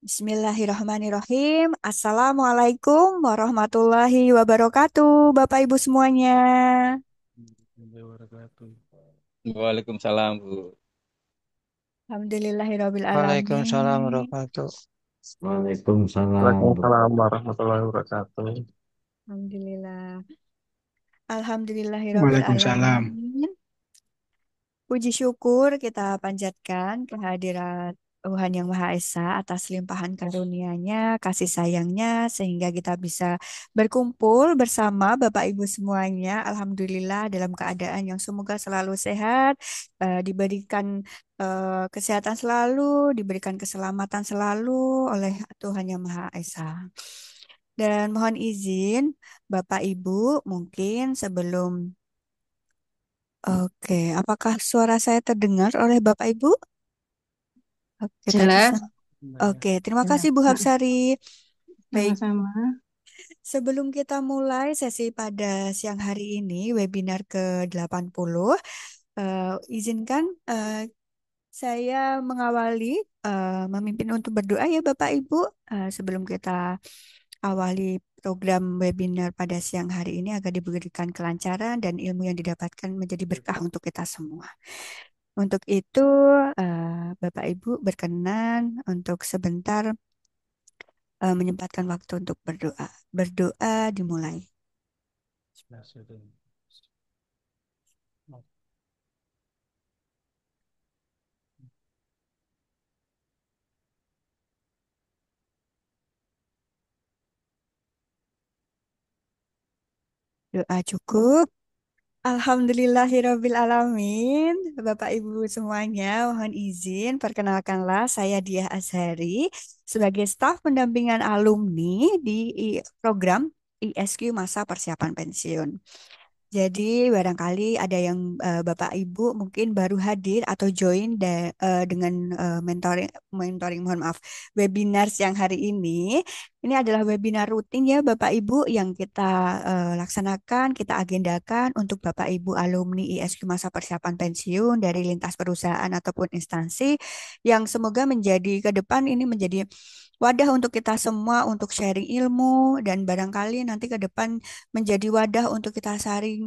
Bismillahirrahmanirrahim. Assalamualaikum warahmatullahi wabarakatuh, Bapak Ibu semuanya. Waalaikumsalam, Bu. Alhamdulillahirabbil Waalaikumsalam alamin. warahmatullahi. Waalaikumsalam. Waalaikumsalam warahmatullahi wabarakatuh. Alhamdulillah. Alhamdulillahirabbil Waalaikumsalam. alamin. Puji syukur kita panjatkan kehadirat Tuhan Yang Maha Esa atas limpahan karunia-Nya, kasih sayangnya, sehingga kita bisa berkumpul bersama Bapak Ibu semuanya. Alhamdulillah dalam keadaan yang semoga selalu sehat, diberikan kesehatan selalu, diberikan keselamatan selalu oleh Tuhan Yang Maha Esa. Dan mohon izin Bapak Ibu, mungkin sebelum Oke, apakah suara saya terdengar oleh Bapak Ibu? Oke, tadi Jelas, Oke, terima kasih jelas. Bu Heeh, Hapsari. Baik, sama-sama. sebelum kita mulai sesi pada siang hari ini, webinar ke-80, izinkan saya mengawali, memimpin untuk berdoa ya Bapak Ibu, sebelum kita awali program webinar pada siang hari ini agar diberikan kelancaran dan ilmu yang didapatkan menjadi berkah untuk kita semua. Untuk itu, Bapak Ibu berkenan untuk sebentar menyempatkan waktu untuk berdoa. Berdoa dimulai. Doa cukup. Alhamdulillahirabbil alamin. Bapak Ibu semuanya, mohon izin perkenalkanlah saya Diah Azhari sebagai staf pendampingan alumni di program ISQ Masa Persiapan Pensiun. Jadi barangkali ada yang Bapak Ibu mungkin baru hadir atau join dengan mentoring mohon maaf webinar siang hari ini. Ini adalah webinar rutin ya Bapak Ibu yang kita laksanakan, kita agendakan untuk Bapak Ibu alumni ISQ Masa Persiapan Pensiun dari lintas perusahaan ataupun instansi yang semoga menjadi ke depan ini menjadi wadah untuk kita semua untuk sharing ilmu dan barangkali nanti ke depan menjadi wadah untuk kita saring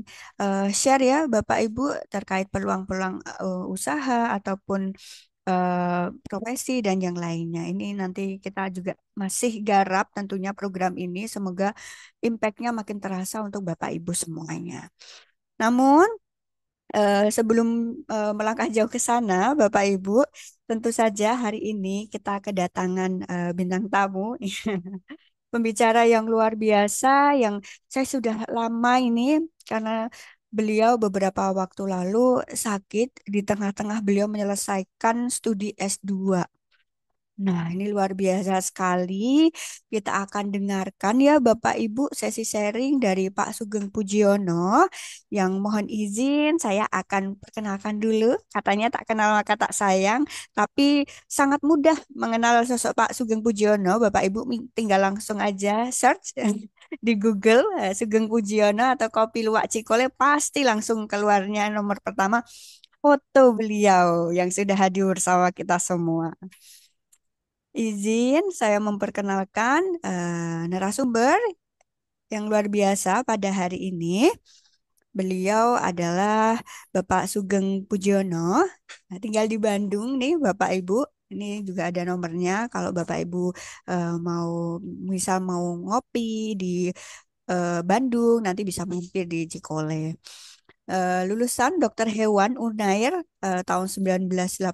share ya Bapak Ibu terkait peluang-peluang usaha ataupun profesi dan yang lainnya. Ini nanti kita juga masih garap tentunya program ini. Semoga impact-nya makin terasa untuk Bapak Ibu semuanya. Namun sebelum melangkah jauh ke sana, Bapak Ibu, tentu saja hari ini kita kedatangan bintang tamu. Pembicara yang luar biasa yang saya sudah lama ini karena beliau beberapa waktu lalu sakit di tengah-tengah beliau menyelesaikan studi S2. Nah, ini luar biasa sekali. Kita akan dengarkan ya Bapak Ibu sesi sharing dari Pak Sugeng Pujiono yang mohon izin saya akan perkenalkan dulu. Katanya tak kenal maka tak sayang, tapi sangat mudah mengenal sosok Pak Sugeng Pujiono. Bapak Ibu tinggal langsung aja search di Google Sugeng Pujiono atau Kopi Luwak Cikole pasti langsung keluarnya nomor pertama foto beliau yang sudah hadir bersama kita semua. Izin saya memperkenalkan narasumber yang luar biasa pada hari ini. Beliau adalah Bapak Sugeng Pujiono. Nah, tinggal di Bandung nih Bapak Ibu. Ini juga ada nomornya kalau Bapak Ibu mau misal mau ngopi di Bandung nanti bisa mampir di Cikole. Lulusan Dokter Hewan Unair tahun 1988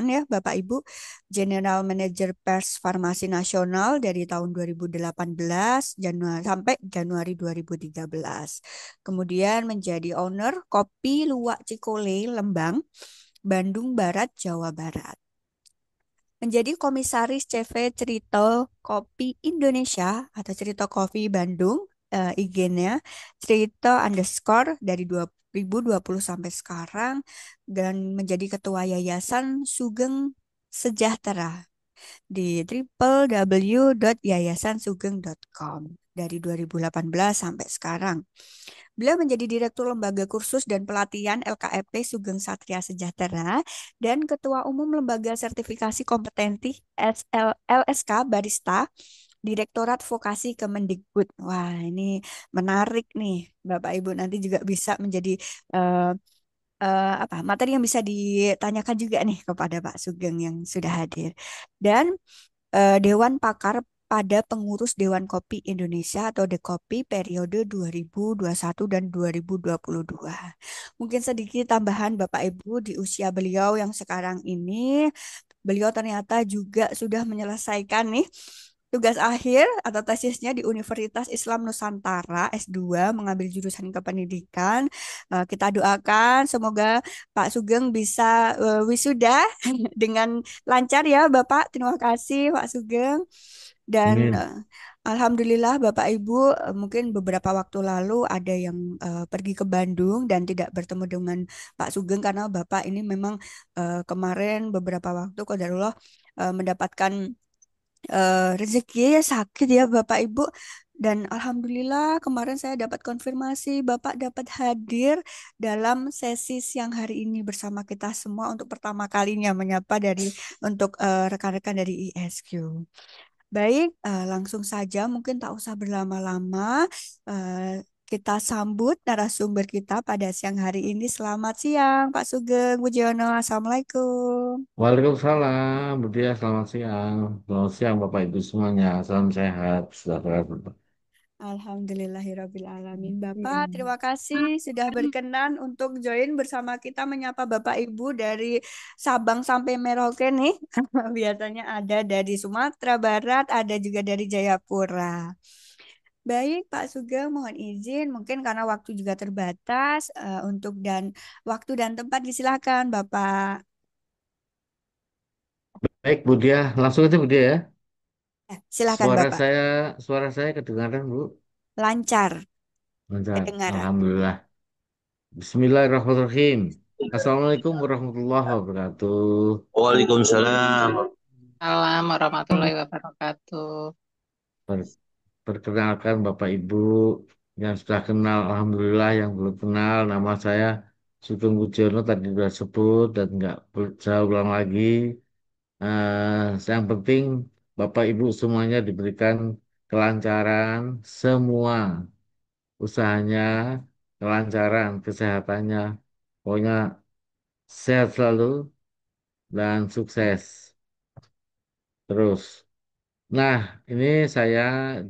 ya Bapak Ibu, General Manager Pers Farmasi Nasional dari tahun 2018 Januari sampai Januari 2013. Kemudian menjadi owner Kopi Luwak Cikole Lembang, Bandung Barat, Jawa Barat. Menjadi komisaris CV Cerita Kopi Indonesia atau Cerita Kopi Bandung, IG-nya Cerita underscore dari 2020 sampai sekarang dan menjadi ketua Yayasan Sugeng Sejahtera. di www.yayasansugeng.com dari 2018 sampai sekarang. Beliau menjadi Direktur Lembaga Kursus dan Pelatihan LKFP Sugeng Satria Sejahtera dan Ketua Umum Lembaga Sertifikasi Kompetensi LSK Barista Direktorat Vokasi Kemendikbud. Wah, ini menarik nih, Bapak Ibu. Nanti juga bisa menjadi eh, apa materi yang bisa ditanyakan juga nih kepada Pak Sugeng yang sudah hadir. Dan Dewan Pakar pada pengurus Dewan Kopi Indonesia atau Dekopi periode 2021 dan 2022. Mungkin sedikit tambahan Bapak Ibu di usia beliau yang sekarang ini, beliau ternyata juga sudah menyelesaikan nih tugas akhir atau tesisnya di Universitas Islam Nusantara S2 mengambil jurusan kependidikan. Kita doakan semoga Pak Sugeng bisa wisuda dengan lancar ya Bapak. Terima kasih Pak Sugeng. Dan Amin. Alhamdulillah Bapak Ibu mungkin beberapa waktu lalu ada yang pergi ke Bandung dan tidak bertemu dengan Pak Sugeng karena Bapak ini memang kemarin beberapa waktu qadarullah mendapatkan rezeki ya sakit ya Bapak Ibu. Dan Alhamdulillah kemarin saya dapat konfirmasi Bapak dapat hadir dalam sesi siang hari ini bersama kita semua untuk pertama kalinya menyapa dari untuk rekan-rekan dari ISQ. Baik, langsung saja mungkin tak usah berlama-lama. Kita sambut narasumber kita pada siang hari ini. Selamat siang Pak Sugeng Pujono. Assalamualaikum. Waalaikumsalam, Bu Dia, selamat siang. Selamat siang, Bapak Ibu semuanya. Salam sehat, sejahtera. Alhamdulillahirrabbilalamin. Bapak, terima kasih sudah berkenan untuk join bersama kita menyapa Bapak Ibu dari Sabang sampai Merauke nih. Biasanya ada dari Sumatera Barat, ada juga dari Jayapura. Baik, Pak Sugeng, mohon izin, mungkin karena waktu juga terbatas untuk dan waktu dan tempat disilahkan, Bapak. Baik, Bu Dia, langsung aja Bu Dia ya. Silakan, Suara Bapak. saya, suara saya kedengaran, Bu. Lancar, Lancar. kedengaran. Alhamdulillah. Bismillahirrahmanirrahim. Assalamualaikum warahmatullahi wabarakatuh. Waalaikumsalam. Assalamualaikum warahmatullahi wabarakatuh. Per- Perkenalkan Bapak Ibu yang sudah kenal, Alhamdulillah yang belum kenal, nama saya Sugeng Pujono tadi sudah sebut dan nggak saya ulang lagi. Yang penting Bapak Ibu semuanya diberikan kelancaran semua usahanya, kelancaran kesehatannya, pokoknya sehat selalu dan sukses terus. Nah, ini saya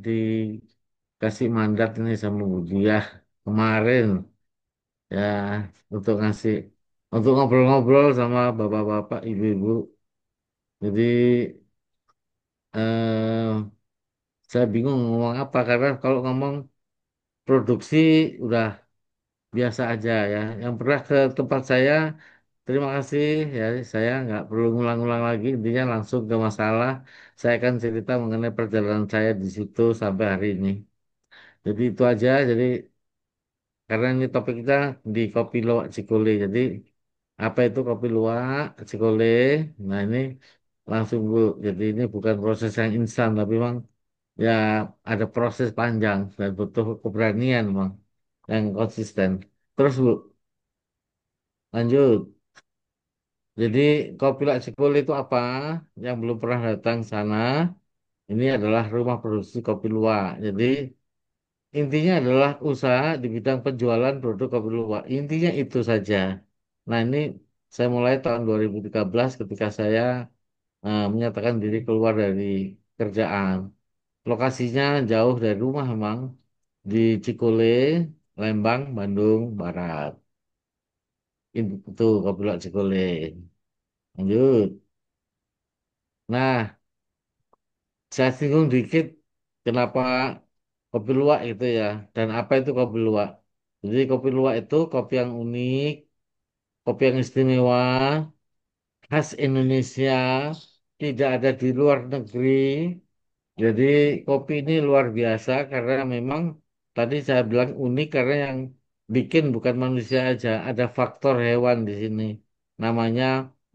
dikasih mandat ini sama Bu Diah kemarin ya untuk ngasih untuk ngobrol-ngobrol sama bapak-bapak, ibu-ibu. Jadi eh, saya bingung ngomong apa karena kalau ngomong produksi udah biasa aja ya. Yang pernah ke tempat saya, terima kasih ya. Saya nggak perlu ngulang-ngulang lagi. Intinya langsung ke masalah. Saya akan cerita mengenai perjalanan saya di situ sampai hari ini. Jadi itu aja. Jadi karena ini topik kita di Kopi Luwak Cikole. Jadi apa itu Kopi Luwak Cikole? Nah ini langsung Bu. Jadi ini bukan proses yang instan, tapi memang ya ada proses panjang dan butuh keberanian memang yang konsisten. Terus Bu, lanjut. Jadi Kopi Luwak Cikole itu apa? Yang belum pernah datang sana, ini adalah rumah produksi kopi luwak. Jadi intinya adalah usaha di bidang penjualan produk kopi luwak. Intinya itu saja. Nah, ini saya mulai tahun 2013 ketika saya menyatakan diri keluar dari kerjaan. Lokasinya jauh dari rumah memang di Cikole, Lembang, Bandung Barat. Itu kopi luwak Cikole. Lanjut. Nah, saya singgung dikit kenapa kopi luwak itu ya. Dan apa itu kopi luwak? Jadi kopi luwak itu kopi yang unik, kopi yang istimewa, khas Indonesia, tidak ada di luar negeri. Jadi kopi ini luar biasa karena memang tadi saya bilang unik karena yang bikin bukan manusia aja, ada faktor hewan di sini. Namanya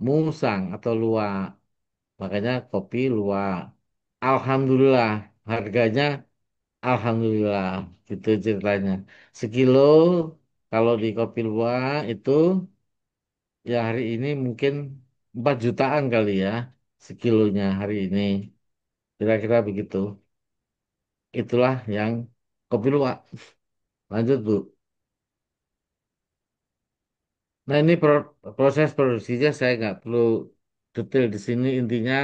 musang atau luwak. Makanya kopi luwak. Alhamdulillah, harganya alhamdulillah, gitu ceritanya. Sekilo kalau di kopi luwak itu ya hari ini mungkin 4 jutaan kali ya sekilonya hari ini. Kira-kira begitu. Itulah yang kopi luwak. Lanjut, Bu. Nah, ini proses produksinya saya nggak perlu detail di sini. Intinya,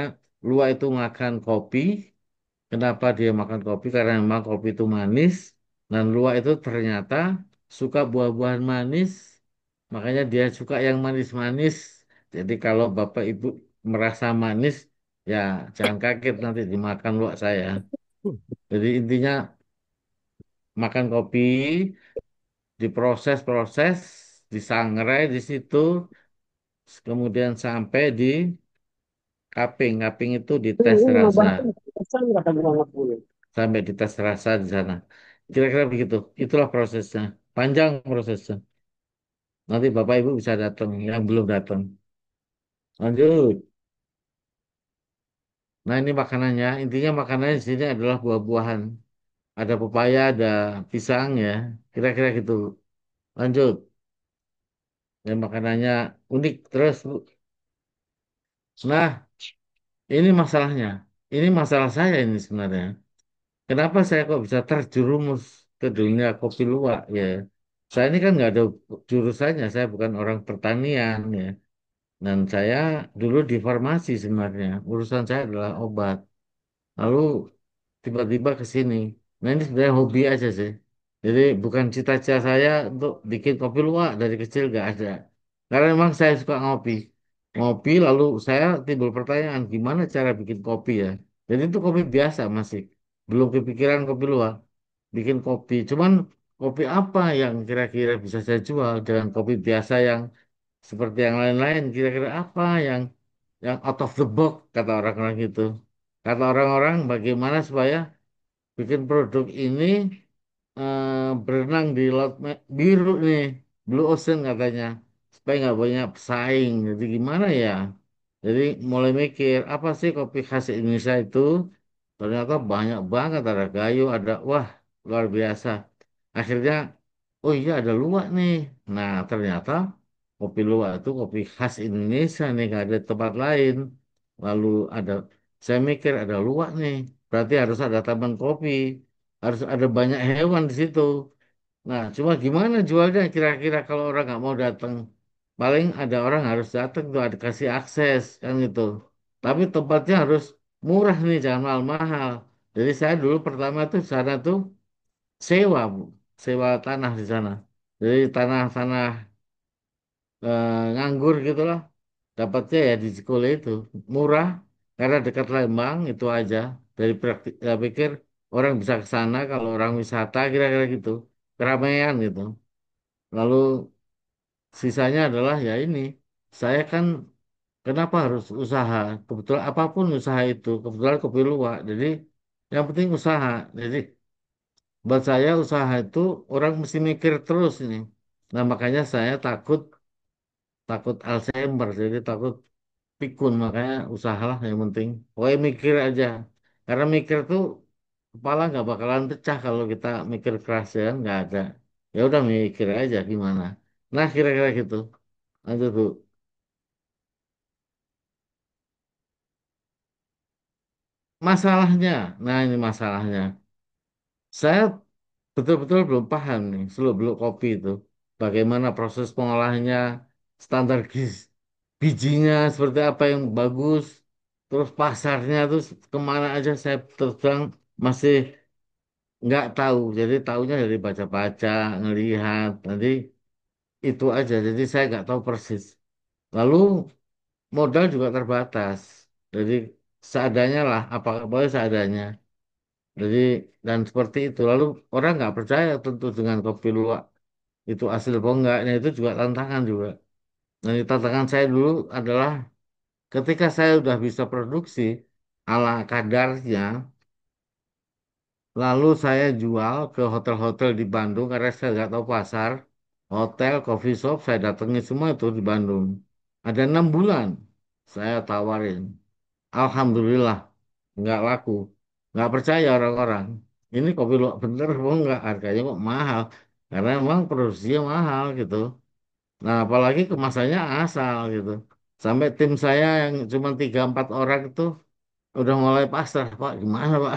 luwak itu makan kopi. Kenapa dia makan kopi? Karena memang kopi itu manis. Dan luwak itu ternyata suka buah-buahan manis. Makanya dia suka yang manis-manis. Jadi kalau Bapak Ibu merasa manis, ya jangan kaget nanti dimakan luwak saya. Jadi intinya makan kopi, diproses-proses, disangrai di situ, kemudian sampai di cupping. Cupping itu dites Ini mau rasa, bantu pesan kata gua nggak boleh. sampai dites rasa di sana. Kira-kira begitu. Itulah prosesnya. Panjang prosesnya. Nanti Bapak Ibu bisa datang yang belum datang. Lanjut. Nah, ini makanannya. Intinya makanannya di sini adalah buah-buahan. Ada pepaya, ada pisang ya. Kira-kira gitu. Lanjut. Dan makanannya unik terus, Bu. Nah, ini masalahnya. Ini masalah saya ini sebenarnya. Kenapa saya kok bisa terjerumus ke dunia kopi luwak ya? Saya ini kan nggak ada jurusannya. Saya bukan orang pertanian ya. Dan saya dulu di farmasi sebenarnya. Urusan saya adalah obat. Lalu tiba-tiba ke sini. Nah, ini sebenarnya hobi aja sih. Jadi bukan cita-cita saya untuk bikin kopi luwak dari kecil nggak ada. Karena memang saya suka ngopi. Ngopi lalu saya timbul pertanyaan gimana cara bikin kopi ya. Jadi itu kopi biasa masih. Belum kepikiran kopi luwak. Bikin kopi. Cuman kopi apa yang kira-kira bisa saya jual dengan kopi biasa yang seperti yang lain-lain. Kira-kira apa yang out of the box kata orang-orang itu. Kata orang-orang bagaimana supaya bikin produk ini berenang di laut biru nih, Blue Ocean katanya, supaya nggak banyak pesaing. Jadi gimana ya? Jadi mulai mikir apa sih kopi khas Indonesia itu? Ternyata banyak banget, ada Gayo, ada wah luar biasa. Akhirnya, oh iya ada luwak nih. Nah ternyata kopi luwak itu kopi khas Indonesia nih, nggak ada tempat lain. Lalu ada, saya mikir ada luwak nih, berarti harus ada taman kopi, harus ada banyak hewan di situ. Nah, cuma gimana jualnya kira-kira kalau orang nggak mau datang? Paling ada orang harus datang tuh, ada kasih akses kan gitu. Tapi tempatnya harus murah nih, jangan mahal-mahal. Jadi saya dulu pertama tuh di sana tuh sewa, Bu. Sewa tanah di sana. Jadi tanah-tanah nganggur gitulah. Dapatnya ya di sekolah itu murah karena dekat Lembang itu aja. Dari praktik, saya pikir orang bisa ke sana kalau orang wisata kira-kira gitu, keramaian gitu. Lalu sisanya adalah ya ini, saya kan kenapa harus usaha? Kebetulan apapun usaha itu, kebetulan kopi luwak. Jadi yang penting usaha. Jadi buat saya usaha itu orang mesti mikir terus ini. Nah makanya saya takut takut Alzheimer, jadi takut pikun. Makanya usahalah yang penting. Pokoknya mikir aja. Karena mikir tuh kepala nggak bakalan pecah kalau kita mikir keras ya, nggak ada. Ya udah mikir aja gimana. Nah kira-kira gitu. Lanjut Bu. Masalahnya, nah ini masalahnya. Saya betul-betul belum paham nih, seluk-beluk kopi itu. Bagaimana proses pengolahannya, standar bijinya, seperti apa yang bagus, terus pasarnya terus kemana aja saya terus terang masih nggak tahu. Jadi tahunya dari baca-baca, ngelihat, nanti itu aja. Jadi saya nggak tahu persis. Lalu modal juga terbatas. Jadi seadanya lah, apa boleh seadanya. Jadi dan seperti itu. Lalu orang nggak percaya tentu dengan kopi luwak itu asli apa enggak. Nah itu juga tantangan juga. Nah tantangan saya dulu adalah ketika saya udah bisa produksi ala kadarnya, lalu saya jual ke hotel-hotel di Bandung karena saya nggak tahu pasar. Hotel, coffee shop, saya datangi semua itu di Bandung. Ada 6 bulan saya tawarin. Alhamdulillah nggak laku, nggak percaya orang-orang. Ini kopi luwak bener kok nggak harganya kok mahal, karena emang produksinya mahal gitu. Nah apalagi kemasannya asal gitu. Sampai tim saya yang cuma 3 4 orang itu udah mulai pasrah, Pak. Gimana Pak?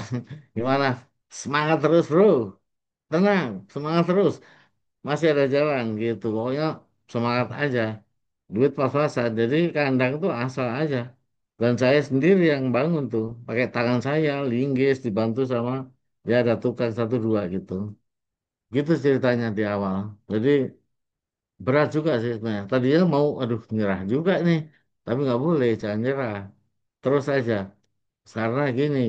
Gimana? Semangat terus bro, tenang, semangat terus. Masih ada jalan gitu. Pokoknya semangat aja. Duit pas-pasan. Jadi kandang tuh asal aja. Dan saya sendiri yang bangun tuh. Pakai tangan saya, linggis, dibantu sama ya ada tukang satu dua gitu. Gitu ceritanya di awal. Jadi berat juga sih sebenarnya. Tadinya mau, aduh nyerah juga nih. Tapi nggak boleh, jangan nyerah. Terus aja. Karena gini,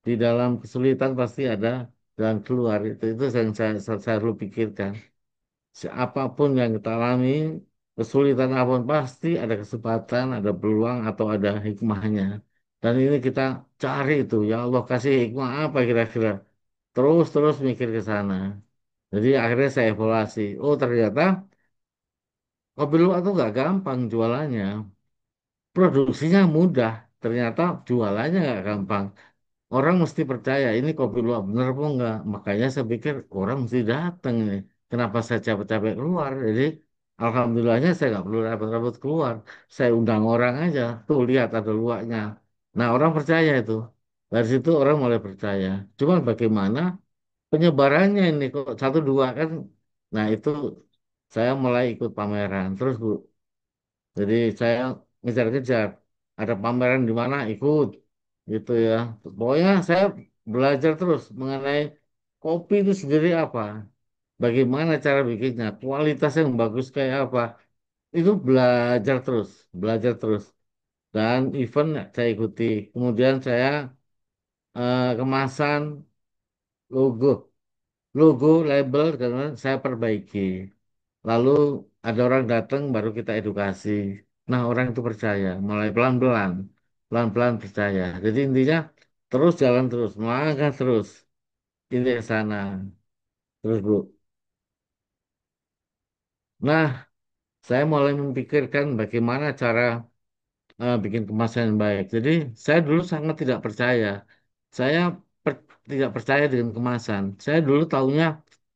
di dalam kesulitan pasti ada jalan keluar. Itu yang saya selalu pikirkan. Apapun yang kita alami, kesulitan apapun pasti ada kesempatan, ada peluang atau ada hikmahnya. Dan ini kita cari itu, ya Allah kasih hikmah apa kira-kira. Terus mikir ke sana. Jadi akhirnya saya evaluasi. Oh ternyata kopi luwak itu nggak gampang jualannya. Produksinya mudah, ternyata jualannya nggak gampang. Orang mesti percaya ini kopi luwak bener apa enggak. Makanya saya pikir orang mesti datang ini. Kenapa saya capek-capek keluar? Jadi alhamdulillahnya saya nggak perlu repot-repot keluar. Saya undang orang aja. Tuh lihat ada luwaknya. Nah orang percaya itu. Dari situ orang mulai percaya. Cuman bagaimana penyebarannya ini kok satu dua kan? Nah itu saya mulai ikut pameran. Terus Bu, jadi saya ngejar-ngejar. Ada pameran di mana ikut gitu ya. Pokoknya saya belajar terus mengenai kopi itu sendiri apa, bagaimana cara bikinnya, kualitas yang bagus kayak apa. Itu belajar terus. Dan event saya ikuti. Kemudian saya kemasan logo, label dan saya perbaiki. Lalu ada orang datang baru kita edukasi. Nah, orang itu percaya, mulai pelan-pelan, pelan-pelan percaya. Jadi intinya terus jalan terus, melangkah terus. Ini ke sana. Terus Bu. Nah, saya mulai memikirkan bagaimana cara bikin kemasan yang baik. Jadi saya dulu sangat tidak percaya. Saya tidak percaya dengan kemasan. Saya dulu taunya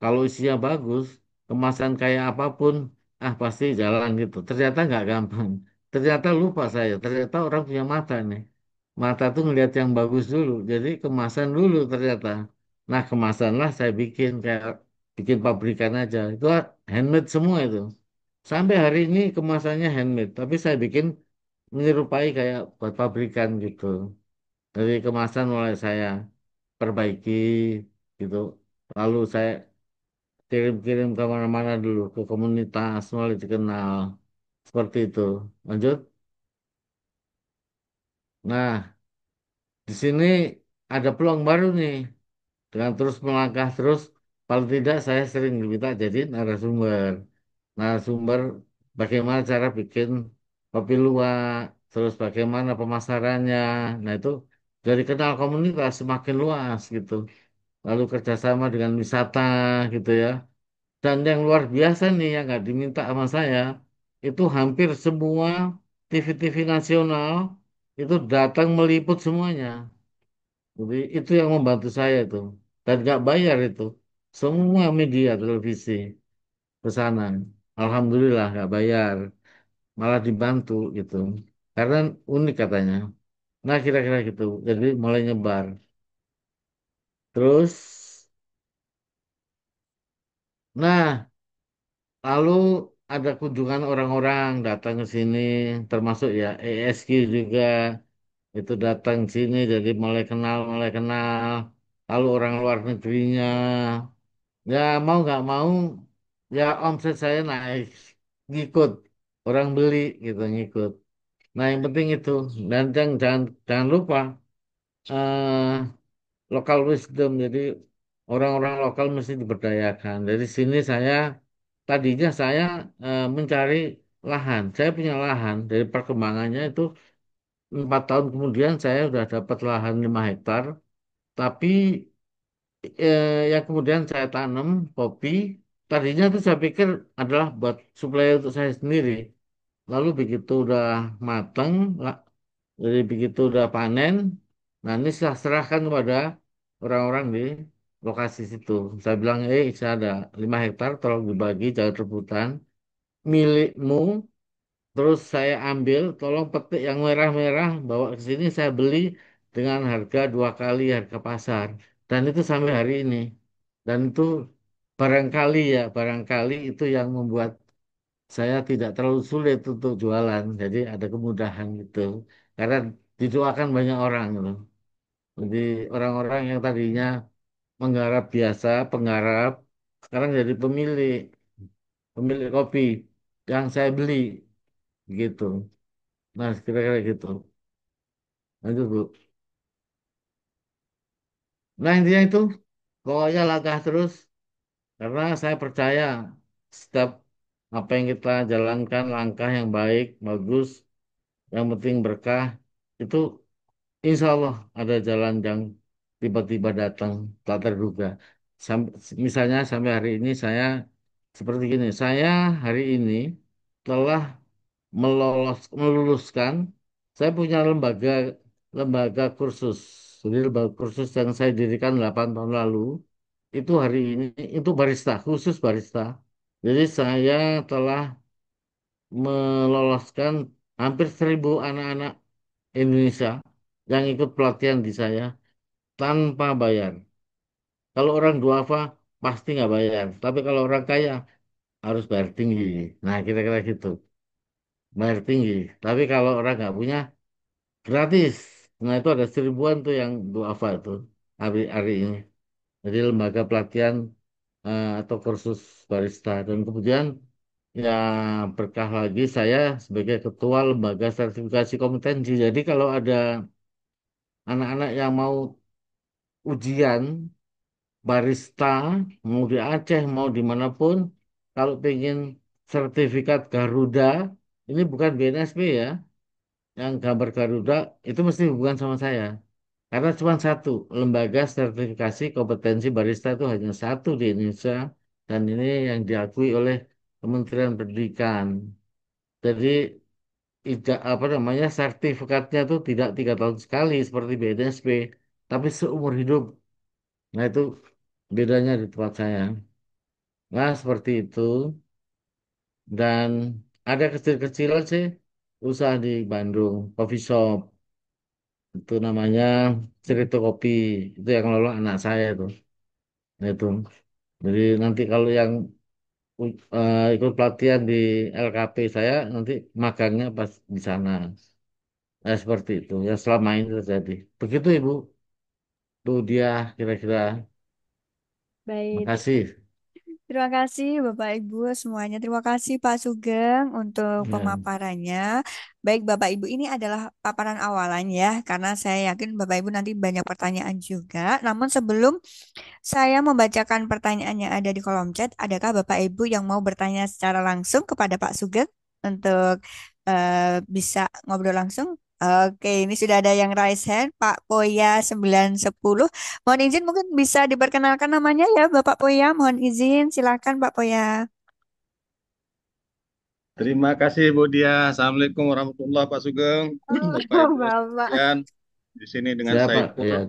kalau isinya bagus, kemasan kayak apapun, ah pasti jalan gitu. Ternyata nggak gampang. Ternyata lupa saya. Ternyata orang punya mata nih. Mata tuh ngelihat yang bagus dulu. Jadi kemasan dulu ternyata. Nah kemasanlah saya bikin kayak bikin pabrikan aja. Itu handmade semua itu. Sampai hari ini kemasannya handmade. Tapi saya bikin menyerupai kayak buat pabrikan gitu. Dari kemasan mulai saya perbaiki gitu. Lalu saya kirim-kirim ke mana-mana dulu ke komunitas mulai dikenal seperti itu. Lanjut. Nah, di sini ada peluang baru nih dengan terus melangkah terus. Paling tidak saya sering diminta jadi narasumber. Narasumber bagaimana cara bikin kopi luwak, terus bagaimana pemasarannya. Nah itu dari kenal komunitas semakin luas gitu. Lalu kerjasama dengan wisata gitu ya. Dan yang luar biasa nih yang nggak diminta sama saya, itu hampir semua TV-TV nasional itu datang meliput semuanya. Jadi itu yang membantu saya itu. Dan nggak bayar itu. Semua media televisi ke sana. Alhamdulillah nggak bayar. Malah dibantu gitu. Karena unik katanya. Nah kira-kira gitu. Jadi mulai nyebar. Terus, nah lalu ada kunjungan orang-orang datang ke sini, termasuk ya ESQ juga itu datang sini, jadi mulai kenal. Lalu orang luar negerinya, ya mau nggak mau, ya omset saya naik, ngikut orang beli gitu ngikut. Nah yang penting itu dan jangan lupa eh lokal wisdom, jadi orang-orang lokal mesti diberdayakan. Dari sini tadinya saya mencari lahan. Saya punya lahan. Dari perkembangannya itu 4 tahun kemudian saya sudah dapat lahan 5 hektar. Tapi yang kemudian saya tanam kopi. Tadinya itu saya pikir adalah buat suplai untuk saya sendiri. Lalu begitu udah matang, Jadi begitu udah panen, nah ini saya serahkan kepada orang-orang di lokasi situ. Saya bilang, saya ada 5 hektar, tolong dibagi, jangan rebutan. Milikmu, terus saya ambil, tolong petik yang merah-merah, bawa ke sini, saya beli dengan harga 2 kali harga pasar. Dan itu sampai hari ini. Dan itu barangkali itu yang membuat saya tidak terlalu sulit untuk jualan. Jadi ada kemudahan gitu. Karena didoakan banyak orang gitu. Jadi orang-orang yang tadinya menggarap biasa, penggarap, sekarang jadi pemilik kopi yang saya beli gitu. Nah, kira-kira gitu. Lanjut, Bu. Nah, intinya itu pokoknya langkah terus karena saya percaya setiap apa yang kita jalankan langkah yang baik, bagus, yang penting berkah itu insya Allah ada jalan yang tiba-tiba datang tak terduga. Misalnya sampai hari ini saya seperti gini, saya hari ini telah meluluskan, saya punya lembaga lembaga kursus. Jadi lembaga kursus yang saya dirikan 8 tahun lalu itu hari ini itu barista, khusus barista. Jadi saya telah meloloskan hampir 1.000 anak-anak Indonesia yang ikut pelatihan di saya tanpa bayar. Kalau orang duafa pasti nggak bayar, tapi kalau orang kaya harus bayar tinggi. Nah, kira-kira gitu, bayar tinggi. Tapi kalau orang nggak punya, gratis. Nah, itu ada 1.000-an tuh yang duafa itu hari ini. Jadi lembaga pelatihan atau kursus barista. Dan kemudian ya berkah lagi saya sebagai ketua lembaga sertifikasi kompetensi. Jadi kalau ada anak-anak yang mau ujian barista, mau di Aceh, mau dimanapun, kalau pengen sertifikat Garuda, ini bukan BNSP ya, yang gambar Garuda, itu mesti hubungan sama saya. Karena cuma satu, lembaga sertifikasi kompetensi barista itu hanya satu di Indonesia, dan ini yang diakui oleh Kementerian Pendidikan. Jadi apa namanya sertifikatnya itu tidak 3 tahun sekali seperti BNSP, tapi seumur hidup. Nah itu bedanya di tempat saya. Nah seperti itu. Dan ada kecil-kecilan sih usaha di Bandung, coffee shop. Itu namanya Cerito Kopi. Itu yang ngelola anak saya itu. Nah, itu. Jadi nanti kalau yang ikut pelatihan di LKP saya nanti magangnya pas di sana. Nah, seperti itu. Ya selama ini terjadi. Begitu Ibu. Itu dia kira-kira. Baik, Makasih. terima kasih Bapak Ibu semuanya. Terima kasih Pak Sugeng untuk Ya. pemaparannya. Baik Bapak Ibu, ini adalah paparan awalan ya, karena saya yakin Bapak Ibu nanti banyak pertanyaan juga. Namun sebelum saya membacakan pertanyaan yang ada di kolom chat, adakah Bapak Ibu yang mau bertanya secara langsung kepada Pak Sugeng untuk bisa ngobrol langsung? Oke, ini sudah ada yang raise hand, Pak Poya 910. Mohon izin mungkin bisa diperkenalkan namanya ya, Bapak Poya. Mohon izin, silakan Pak Poya. Terima kasih Bu Dia. Assalamualaikum warahmatullahi Pak Sugeng. Bapak Oh, Ibu Bapak. sekalian, di sini dengan Siapa? Saiful. Ya,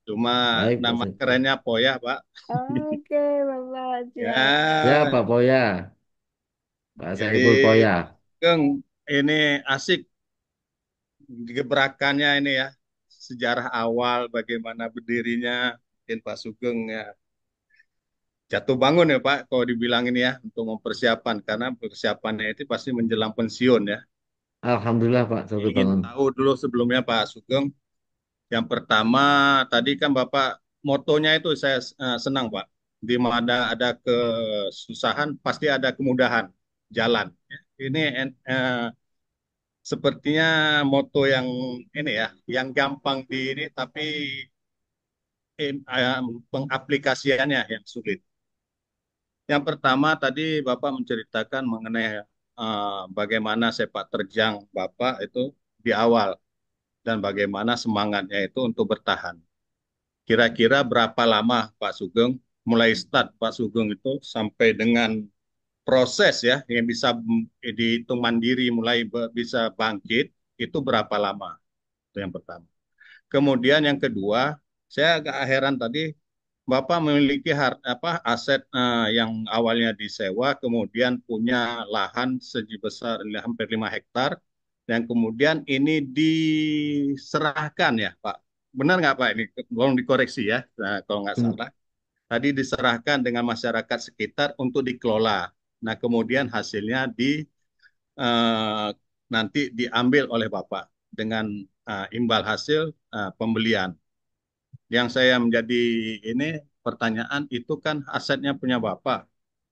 Cuma baik Pak nama Saiful. kerennya Poyah, Pak. Oke, Bapak. Siap. Ya, Siapa Poya? Pak jadi Saiful Poya. Geng, ini asik gebrakannya ini ya. Sejarah awal bagaimana berdirinya mungkin Pak Sugeng ya. Jatuh bangun ya Pak, kalau dibilangin ya untuk mempersiapkan karena persiapannya itu pasti menjelang pensiun ya. Alhamdulillah Pak, satu Ingin bangun. tahu dulu sebelumnya Pak Sugeng. Yang pertama, tadi kan Bapak motonya itu saya senang Pak. Di mana ada kesusahan, pasti ada kemudahan jalan. Ini sepertinya moto yang ini ya, yang gampang di ini, tapi pengaplikasiannya yang sulit. Yang pertama tadi Bapak menceritakan mengenai bagaimana sepak terjang Bapak itu di awal dan bagaimana semangatnya itu untuk bertahan. Kira-kira berapa lama Pak Sugeng mulai start Pak Sugeng itu sampai dengan proses ya yang bisa dihitung mandiri mulai bisa bangkit itu berapa lama? Itu yang pertama. Kemudian yang kedua, saya agak heran tadi Bapak memiliki aset yang awalnya disewa, kemudian punya lahan sebesar hampir 5 hektar, dan kemudian ini diserahkan ya Pak. Benar nggak Pak ini? Tolong dikoreksi ya, nah, kalau nggak Hmm. salah. Tadi diserahkan dengan masyarakat sekitar untuk dikelola. Nah kemudian hasilnya eh, nanti diambil oleh Bapak dengan imbal hasil pembelian. Yang saya menjadi ini pertanyaan itu kan asetnya punya Bapak.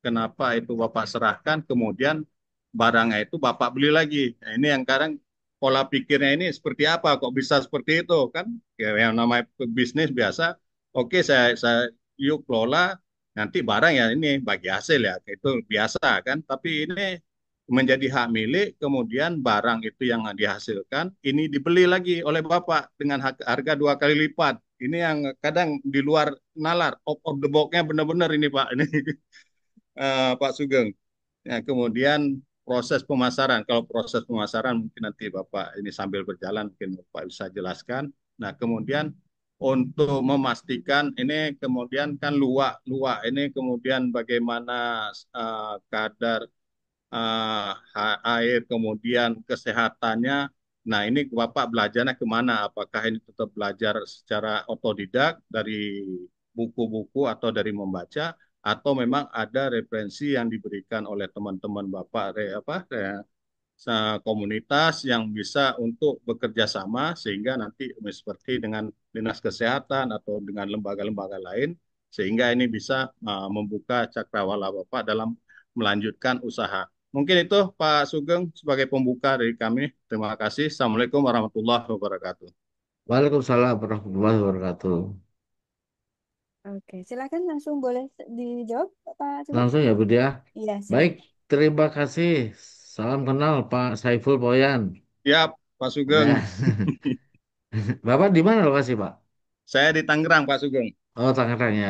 Kenapa itu Bapak serahkan, kemudian barangnya itu Bapak beli lagi. Nah, ini yang kadang pola pikirnya ini seperti apa? Kok bisa seperti itu kan? Ya, yang namanya bisnis biasa. Oke, saya yuk kelola nanti barang ya ini bagi hasil ya itu biasa kan. Tapi ini menjadi hak milik, kemudian barang itu yang dihasilkan ini dibeli lagi oleh Bapak dengan harga 2 kali lipat. Ini yang kadang di luar nalar, out of the box-nya benar-benar ini Pak, ini Pak Sugeng. Ya, kemudian proses pemasaran, kalau proses pemasaran mungkin nanti Bapak ini sambil berjalan mungkin Bapak bisa jelaskan. Nah, kemudian untuk memastikan ini kemudian kan luak ini kemudian bagaimana kadar air, kemudian kesehatannya. Nah, ini Bapak belajarnya kemana? Apakah ini tetap belajar secara otodidak dari buku-buku atau dari membaca, atau memang ada referensi yang diberikan oleh teman-teman Bapak, komunitas yang bisa untuk bekerja sama sehingga nanti seperti dengan dinas kesehatan atau dengan lembaga-lembaga lain sehingga ini bisa membuka cakrawala Bapak dalam melanjutkan usaha. Mungkin itu Pak Sugeng sebagai pembuka dari kami. Terima kasih. Assalamualaikum warahmatullahi wabarakatuh. Waalaikumsalam warahmatullahi wabarakatuh. Oke, silakan langsung boleh dijawab, Pak Sugeng. Langsung ya Bu Dia. Iya, Baik, silakan. terima kasih. Salam kenal Pak Saiful Poyan. Ya, Pak Sugeng. Ya, Bapak di mana lokasi Pak? Saya di Tangerang, Pak Sugeng. Oh, Tangerang ya.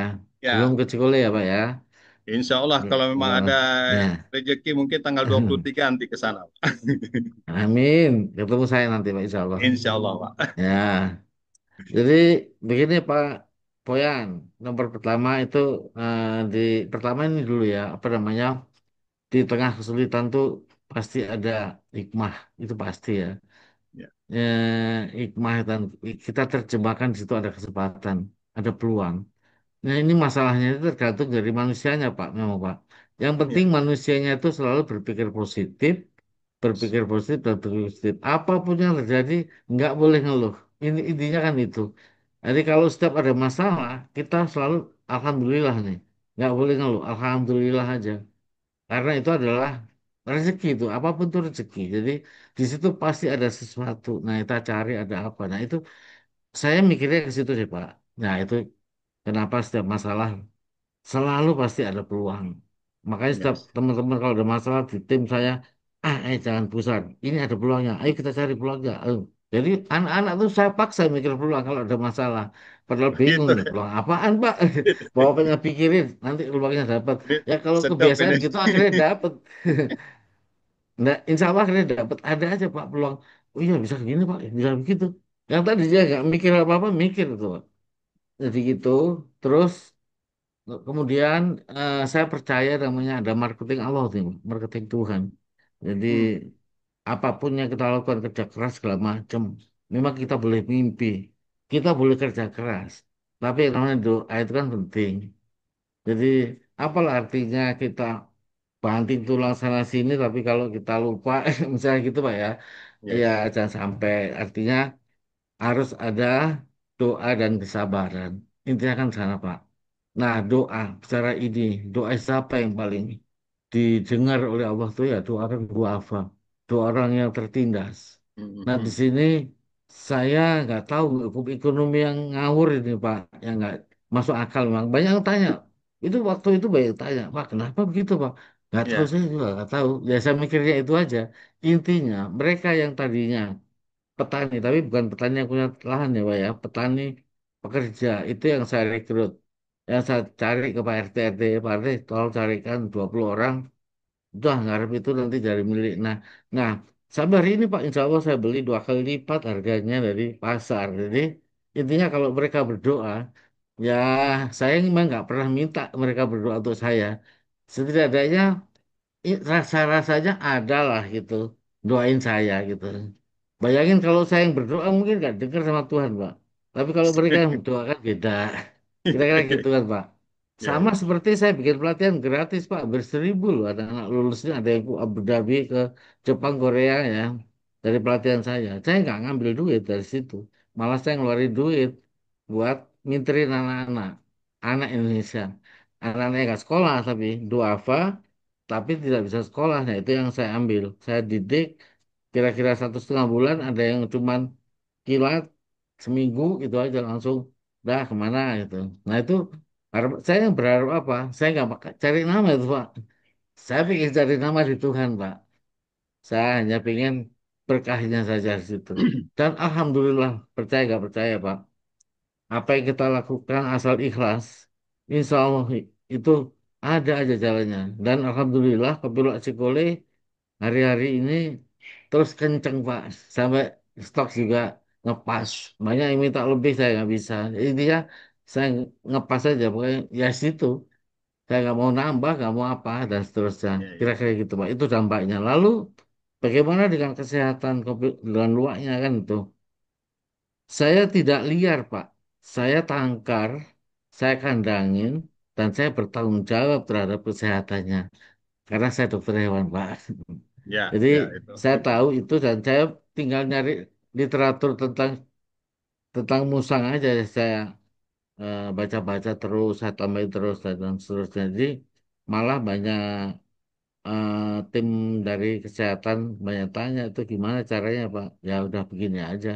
Belum Ya, ke Cikole ya Pak ya? insya Allah kalau memang ada Ya. rezeki mungkin tanggal 23 nanti ke sana. Amin. Ketemu saya nanti Pak Insya Allah. Insya Allah, Pak. Ya. Jadi begini Pak Poyan. Nomor pertama itu di pertama ini dulu ya. Apa namanya? Di tengah kesulitan tuh pasti ada hikmah. Itu pasti ya. Ya, Hikmah dan kita terjemahkan di situ ada kesempatan, ada peluang. Nah, ini masalahnya itu tergantung dari manusianya, Pak. Memang, Pak. Yang penting ya, manusianya itu selalu berpikir positif dan berpikir positif. Apapun yang terjadi, nggak boleh ngeluh. Ini intinya kan itu. Jadi kalau setiap ada masalah, kita selalu alhamdulillah nih, nggak boleh ngeluh. Alhamdulillah aja. Karena itu adalah rezeki itu, apapun itu rezeki. Jadi di situ pasti ada sesuatu. Nah, kita cari ada apa. Nah, itu saya mikirnya ke situ sih, Pak. Nah, itu kenapa setiap masalah selalu pasti ada peluang. Makanya ya, setiap teman-teman kalau ada masalah di tim saya, jangan pusat. Ini ada peluangnya. Ayo kita cari peluangnya. Jadi anak-anak tuh saya paksa mikir peluang kalau ada masalah. Padahal bingung begitu. ini peluang apaan Pak? Bapaknya pikirin nanti peluangnya dapat. Ini Ya kalau sedap kebiasaan ini. gitu akhirnya dapat. Nah, insya Allah akhirnya dapat. Ada aja Pak peluang. Oh iya bisa gini Pak, bisa begitu. Yang tadi dia nggak mikir apa-apa, mikir tuh Pak. Jadi gitu. Terus kemudian saya percaya namanya ada marketing Allah nih, marketing Tuhan. Jadi Hmm, apapun yang kita lakukan kerja keras segala macam, memang kita boleh mimpi, kita boleh kerja keras. Tapi yang namanya doa itu kan penting. Jadi apalah artinya kita banting tulang sana sini, tapi kalau kita lupa, misalnya gitu Pak ya, ya yes. jangan sampai artinya harus ada doa dan kesabaran. Intinya kan sana Pak. Nah, doa secara ini, doa siapa yang paling didengar oleh Allah tuh ya doa orang duafa, doa orang yang tertindas. Hmm, Nah, di hmm. sini saya nggak tahu hukum ekonomi yang ngawur ini Pak, yang nggak masuk akal memang. Banyak yang tanya, itu waktu itu banyak yang tanya, Pak kenapa begitu Pak? Nggak tahu Ya, saya juga nggak tahu. Ya saya mikirnya itu aja. Intinya mereka yang tadinya petani, tapi bukan petani yang punya lahan ya Pak ya, petani pekerja itu yang saya rekrut. Yang saya cari ke Pak RT, Pak RT tolong carikan 20 orang, udah ngarep itu nanti dari milik. Nah, sampai hari ini Pak, insya Allah saya beli 2 kali lipat harganya dari pasar. Jadi intinya kalau mereka berdoa, ya saya memang nggak pernah minta mereka berdoa untuk saya. Setidaknya rasa-rasanya ada lah gitu, doain saya gitu. Bayangin kalau saya yang berdoa mungkin nggak dengar sama Tuhan Pak. Tapi kalau mereka yang mendoakan beda. Kira-kira gitu kan Pak. Ya, Sama ya. seperti saya bikin pelatihan gratis Pak, berseribu loh anak-anak lulusnya, ada yang ke Abu Dhabi, ke Jepang, Korea ya, dari pelatihan saya. Saya nggak ngambil duit dari situ, malah saya ngeluarin duit buat nginterin anak-anak, anak Indonesia, anak-anak yang nggak sekolah tapi duafa, tapi tidak bisa sekolah. Nah itu yang saya ambil, saya didik kira-kira 1,5 bulan, ada yang cuman kilat seminggu itu aja langsung dah kemana gitu. Nah itu saya yang berharap apa? Saya nggak cari nama itu Pak. Saya pikir cari nama di Tuhan Pak. Saya hanya ingin berkahnya saja di situ. Dan alhamdulillah, percaya nggak percaya Pak, apa yang kita lakukan asal ikhlas, insya Allah itu ada aja jalannya. Dan alhamdulillah Kopi Luwak Cikole hari-hari ini terus kenceng Pak, sampai stok juga ngepas. Banyak yang minta lebih saya nggak bisa. Intinya saya ngepas aja, pokoknya ya situ. Saya nggak mau nambah, nggak mau apa dan seterusnya. Ya, ya. Kira-kira gitu Pak. Itu dampaknya. Lalu bagaimana dengan kesehatan kopi dengan luaknya kan itu? Saya tidak liar Pak. Saya tangkar, saya kandangin, dan saya bertanggung jawab terhadap kesehatannya. Karena saya dokter hewan Pak. Ya, Jadi ya itu. saya tahu itu dan saya tinggal nyari literatur tentang musang aja. Saya baca-baca terus, saya tambahin terus dan seterusnya. Jadi malah banyak eh, tim dari kesehatan banyak tanya itu gimana caranya Pak. Ya udah begini aja.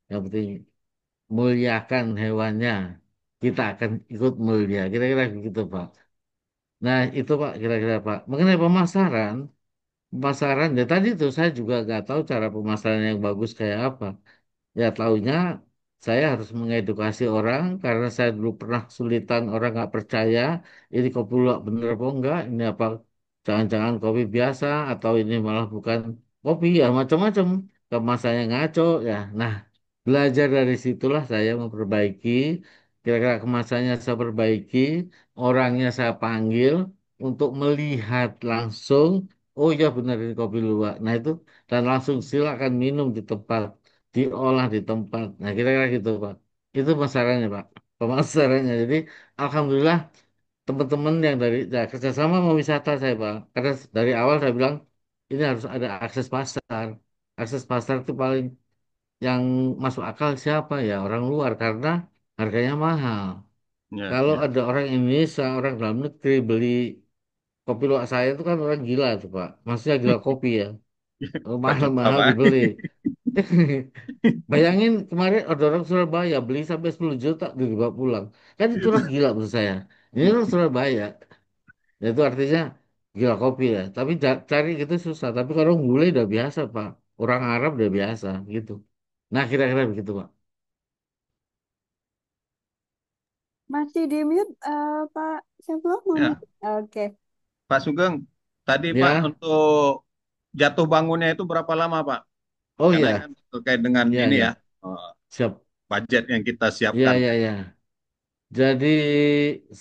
Yang penting muliakan hewannya. Kita akan ikut mulia. Kira-kira begitu Pak. Nah itu Pak kira-kira Pak. Mengenai pemasaran. Pemasaran ya tadi tuh saya juga nggak tahu cara pemasaran yang bagus kayak apa. Ya taunya saya harus mengedukasi orang karena saya dulu pernah kesulitan orang nggak percaya ini kopi luwak bener apa enggak, ini apa jangan-jangan kopi biasa atau ini malah bukan kopi ya macam-macam kemasannya ngaco ya. Nah belajar dari situlah saya memperbaiki kira-kira kemasannya saya perbaiki, orangnya saya panggil untuk melihat langsung. Oh ya benar ini kopi luwak. Nah itu dan langsung silakan minum di tempat diolah di tempat. Nah, kira-kira gitu, Pak. Itu pemasarannya, Pak. Pemasarannya. Jadi, alhamdulillah teman-teman yang dari ya, kerjasama sama wisata saya, Pak. Karena dari awal saya bilang ini harus ada akses pasar. Akses pasar itu paling yang masuk akal siapa ya? Orang luar karena harganya mahal. Ya, Kalau ya. ada orang Indonesia, orang dalam negeri beli kopi luwak saya itu kan orang gila tuh, Pak. Maksudnya gila kopi ya. Pak Juta, Mahal-mahal Pak. dibeli. Bayangin kemarin ada orang Surabaya beli sampai 10 juta dibawa pulang. Kan itu orang gila menurut saya. Ini orang Surabaya. Ya, itu artinya gila kopi ya. Tapi cari gitu susah. Tapi kalau bule udah biasa Pak. Orang Arab udah biasa gitu. Nah kira-kira begitu Pak. Masih di mute, Pak Saifullah mau Ya, nanya? Oke. Pak Sugeng, tadi Pak Ya. untuk jatuh bangunnya itu berapa lama Pak? Oh Karena ya. kan terkait dengan Ya ini ya, ya. eh, Siap. budget yang kita Ya siapkan. ya ya. Jadi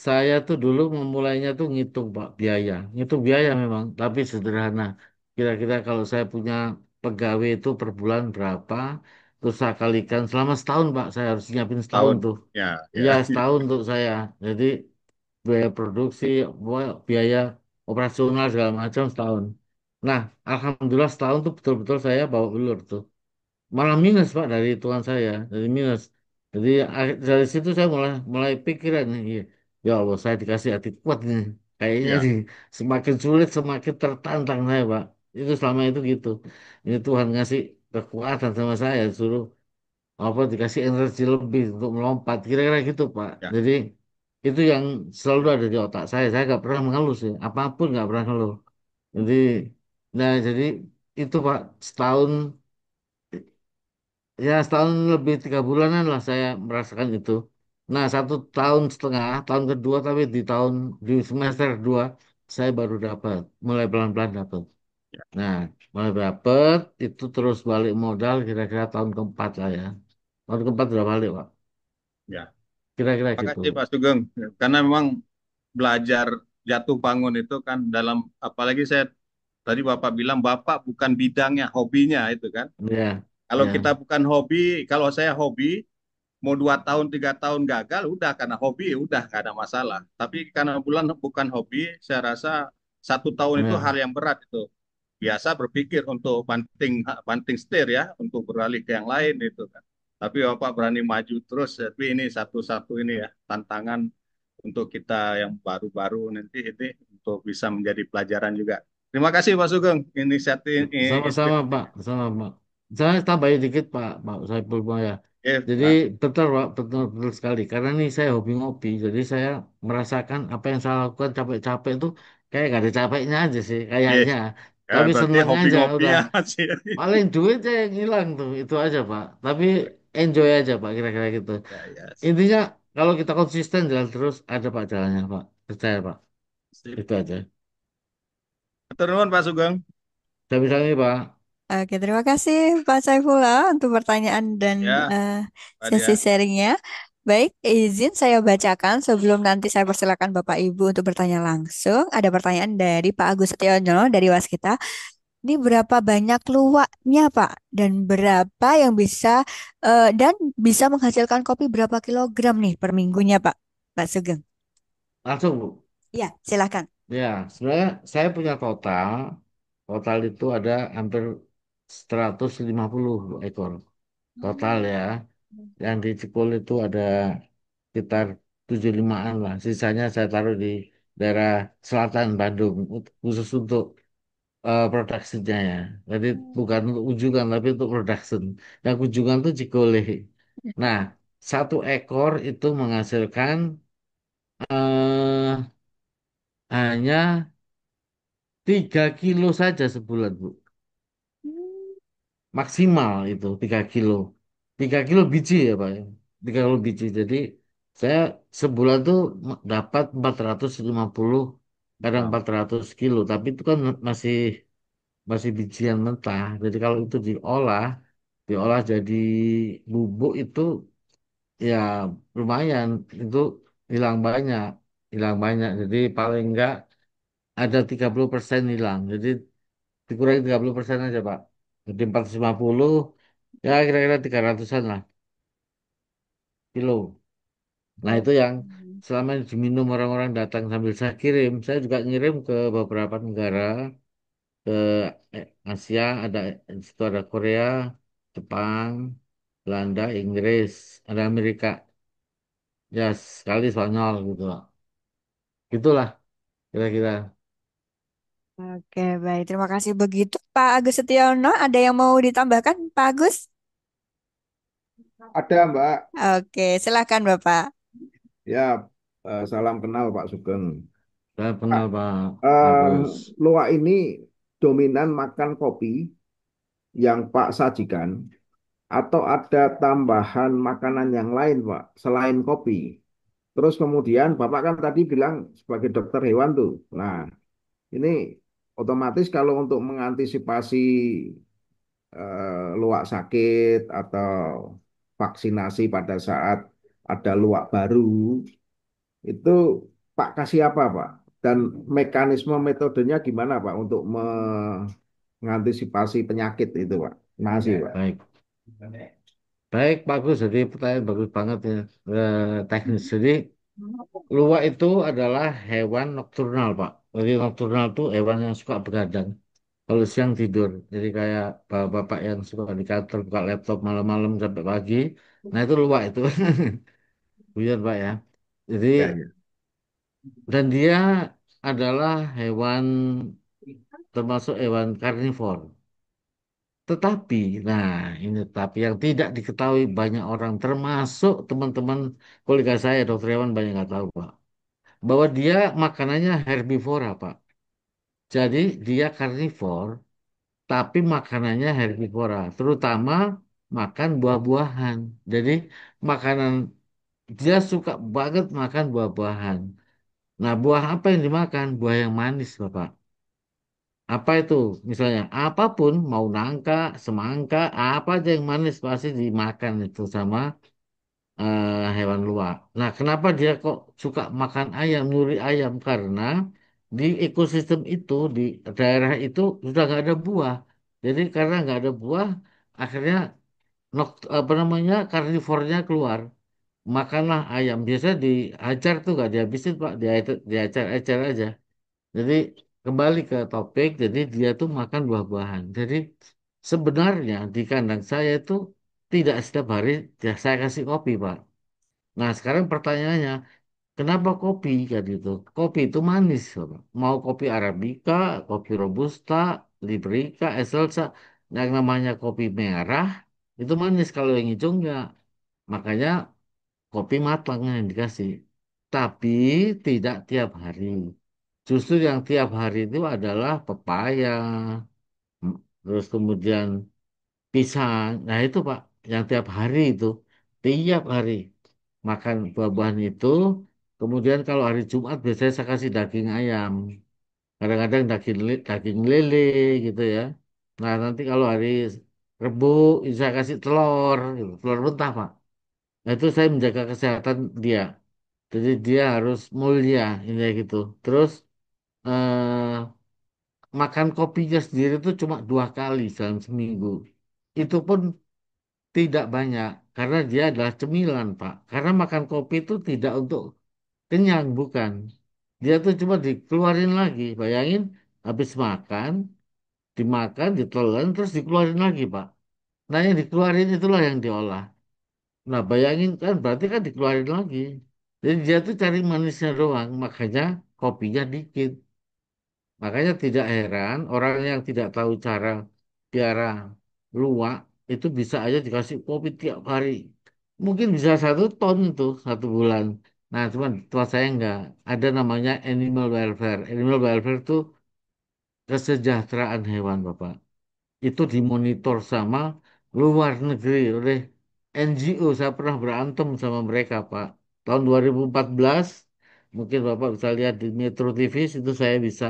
saya tuh dulu memulainya tuh ngitung Pak biaya. Ngitung biaya memang, tapi sederhana. Kira-kira kalau saya punya pegawai itu per bulan berapa, terus saya kalikan selama setahun Pak, saya harus nyiapin setahun Tahun. tuh. Ya, Iya ya. setahun untuk saya. Jadi biaya produksi, biaya operasional segala macam setahun. Nah, alhamdulillah setahun tuh betul-betul saya bawa belur tuh malah minus Pak dari hitungan saya dari minus jadi dari situ saya mulai mulai pikiran nih iya, ya Allah saya dikasih hati kuat nih kayaknya Ya, nih semakin sulit semakin tertantang saya Pak itu selama itu gitu ini Tuhan ngasih kekuatan sama saya suruh apa dikasih energi lebih untuk melompat kira-kira gitu Pak ya. jadi itu yang selalu ada di otak saya nggak pernah mengeluh sih apapun nggak pernah ngeluh jadi nah jadi itu Pak setahun. Ya setahun lebih 3 bulanan lah saya merasakan itu. Nah 1 tahun setengah, tahun kedua tapi di semester 2 saya baru dapat, mulai pelan-pelan dapat. Nah, mulai dapet itu terus balik modal kira-kira tahun keempat lah ya. Tahun keempat udah balik, Pak. Ya, Kira-kira terima gitu. kasih Pak Sugeng. Karena memang belajar jatuh bangun itu kan dalam, apalagi saya tadi Bapak bilang Bapak bukan bidangnya, hobinya itu kan. Ya, Kalau kita ya, bukan hobi, kalau saya hobi, mau 2 tahun, 3 tahun gagal, udah karena hobi, udah nggak ada masalah. Tapi karena bulan bukan hobi, saya rasa 1 tahun itu hal ya. yang berat itu. Biasa berpikir untuk banting banting setir ya, untuk beralih ke yang lain itu kan. Tapi Bapak berani maju terus, tapi ini satu-satu ini ya tantangan untuk kita yang baru-baru nanti ini untuk bisa menjadi pelajaran juga. Terima kasih Pak Sugeng, inisiatif Sama-sama, Pak. inspiratif. Sama-sama. Saya tambahin dikit, Pak Saiful ya. Jadi Pak. betul, Pak. Betul, betul sekali. Karena ini saya hobi ngopi. Jadi saya merasakan apa yang saya lakukan capek-capek itu kayak gak ada capeknya aja sih, Iya. kayaknya. Ya, Tapi berarti seneng aja, udah. hobi-ngopinya masih. Paling duitnya yang hilang tuh, itu aja, Pak. Tapi enjoy aja, Pak, kira-kira gitu. Ya, ya. Intinya, kalau kita konsisten jalan terus, ada, Pak, jalannya, Pak. Percaya, Pak. Sip. Itu aja. Atur nuhun Pak Sugeng. Saya bisa nih, Pak. Oke, terima kasih Pak Saifullah untuk pertanyaan dan Ya, eh, Pak sesi Dia. sharingnya. Baik, izin saya bacakan sebelum nanti saya persilakan Bapak Ibu untuk bertanya langsung. Ada pertanyaan dari Pak Agus Setiono dari Waskita. Ini berapa banyak luwaknya, Pak? Dan berapa yang dan bisa menghasilkan kopi berapa kilogram nih per minggunya, Pak? Pak Sugeng. Langsung, Bu. Ya, silakan. Ya, sebenarnya saya punya total. Total itu ada hampir 150 ekor. Total ya. Yang di Cikul itu ada sekitar 75-an lah. Sisanya saya taruh di daerah selatan Bandung. Khusus untuk produksinya ya. Jadi bukan untuk ujungan, tapi untuk production. Yang ujungan itu Cikole. Nah, satu ekor itu menghasilkan eh hanya 3 kilo saja sebulan, Bu. Maksimal itu 3 kilo. 3 kilo biji ya, Pak, ya. 3 kilo biji. Jadi saya sebulan tuh dapat 450, kadang Wow. 400 kilo. Tapi itu kan masih masih bijian mentah. Jadi kalau itu diolah jadi bubuk itu ya lumayan. Itu hilang banyak, hilang banyak. Jadi paling enggak ada 30% hilang. Jadi dikurangi 30% aja, Pak. Jadi 450, ya kira-kira 300-an lah kilo. Nah Oh. itu yang selama ini diminum orang-orang datang sambil saya kirim. Saya juga ngirim ke beberapa negara, ke Asia, di situ ada Korea, Jepang, Belanda, Inggris, ada Amerika. Ya sekali Spanyol gitu, Pak. Itulah kira-kira. Oke, baik. Terima kasih begitu, Pak Agus Setiono. Ada yang mau ditambahkan, Pak Agus? Ada Mbak, Oke, silakan, Bapak. ya salam kenal Pak Sugeng. Saya Pak, kenal Pak eh, Agus. Luwak ini dominan makan kopi yang Pak sajikan atau ada tambahan makanan yang lain Pak selain kopi. Terus kemudian Bapak kan tadi bilang sebagai dokter hewan tuh. Nah, ini otomatis kalau untuk mengantisipasi luwak sakit atau vaksinasi pada saat ada luwak baru, itu Pak kasih apa Pak? Dan mekanisme metodenya gimana Pak untuk mengantisipasi penyakit itu Pak? Terima kasih Pak. Baik. Baik, bagus. Jadi pertanyaan bagus banget ya. Teknis. Jadi luwak itu adalah hewan nokturnal, Pak. Jadi nokturnal itu hewan yang suka begadang. Kalau siang tidur. Jadi kayak bapak-bapak yang suka di kantor buka laptop malam-malam sampai pagi. Nah itu luwak itu. Buyar, Pak ya. Jadi Ya, ya. dan dia adalah hewan termasuk hewan karnivor. Tetapi, nah ini tapi yang tidak diketahui banyak orang, termasuk teman-teman kolega saya, dokter hewan banyak nggak tahu, Pak. Bahwa dia makanannya herbivora, Pak. Jadi dia karnivor, tapi makanannya herbivora, terutama makan buah-buahan. Jadi makanan dia suka banget makan buah-buahan. Nah, buah apa yang dimakan? Buah yang manis, Bapak. Apa itu? Misalnya apapun mau nangka, semangka, apa aja yang manis pasti dimakan itu sama hewan luar. Nah, kenapa dia kok suka makan ayam, nyuri ayam? Karena di ekosistem itu, di daerah itu sudah nggak ada buah. Jadi karena nggak ada buah, akhirnya apa namanya karnivornya keluar. Makanlah ayam. Biasanya diajar tuh nggak dihabisin Pak, diajar aja. Jadi kembali ke topik, jadi dia tuh makan buah-buahan. Jadi sebenarnya di kandang saya itu tidak setiap hari ya saya kasih kopi, Pak. Nah, sekarang pertanyaannya, kenapa kopi kan gitu? Kopi itu manis, Pak. Mau kopi Arabica, kopi Robusta, Liberica, Excelsa, yang namanya kopi merah itu manis, kalau yang hijau enggak. Makanya kopi matang yang dikasih. Tapi tidak tiap hari. Justru yang tiap hari itu adalah pepaya, terus kemudian pisang. Nah itu Pak, yang tiap hari itu, tiap hari makan buah-buahan itu. Kemudian kalau hari Jumat biasanya saya kasih daging ayam, kadang-kadang daging lele gitu ya. Nah nanti kalau hari Rebu saya kasih telur, gitu. Telur mentah Pak. Nah itu saya menjaga kesehatan dia. Jadi dia harus mulia ini gitu. Terus eh, makan kopinya sendiri itu cuma 2 kali dalam seminggu. Itu pun tidak banyak karena dia adalah cemilan, Pak. Karena makan kopi itu tidak untuk kenyang, bukan. Dia tuh cuma dikeluarin lagi. Bayangin habis makan, dimakan, ditelan, terus dikeluarin lagi, Pak. Nah, yang dikeluarin itulah yang diolah. Nah, bayangin kan berarti kan dikeluarin lagi. Jadi dia tuh cari manisnya doang, makanya kopinya dikit. Makanya tidak heran orang yang tidak tahu cara piara luwak itu bisa aja dikasih kopi tiap hari. Mungkin bisa 1 ton itu 1 bulan. Nah, cuman tua saya enggak. Ada namanya animal welfare. Animal welfare itu kesejahteraan hewan, Bapak. Itu dimonitor sama luar negeri oleh NGO. Saya pernah berantem sama mereka, Pak. Tahun 2014, mungkin Bapak bisa lihat di Metro TV, itu saya bisa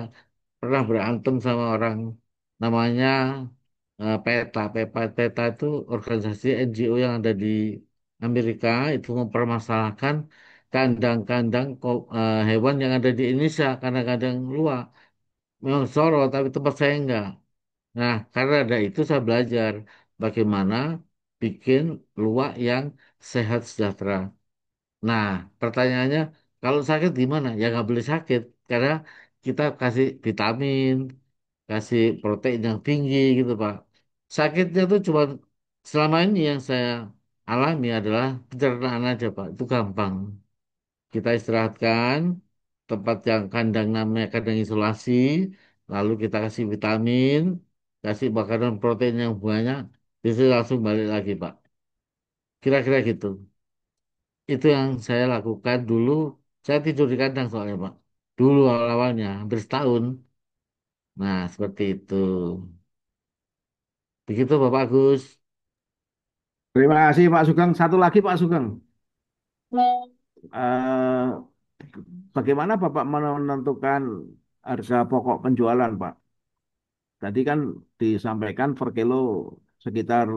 pernah berantem sama orang namanya PETA itu organisasi NGO yang ada di Amerika, itu mempermasalahkan kandang-kandang hewan yang ada di Indonesia, kandang-kandang luar. Memang Soro, tapi tempat saya enggak. Nah, karena ada itu saya belajar bagaimana bikin luwak yang sehat sejahtera. Nah, pertanyaannya, kalau sakit gimana? Ya nggak boleh sakit, karena kita kasih vitamin, kasih protein yang tinggi gitu, Pak. Sakitnya tuh cuma selama ini yang saya alami adalah pencernaan aja, Pak. Itu gampang. Kita istirahatkan, tempat yang kandang namanya kandang isolasi, lalu kita kasih vitamin, kasih makanan protein yang banyak, bisa langsung balik lagi, Pak. Kira-kira gitu. Itu yang saya lakukan dulu. Saya tidur di kandang soalnya, Pak. Dulu awal-awalnya, hampir setahun. Nah, seperti itu. Begitu, Bapak Agus. Terima kasih Pak Sugeng. Satu lagi Pak Sugeng. Eh, Bagaimana Bapak menentukan harga pokok penjualan, Pak? Tadi kan disampaikan per kilo sekitar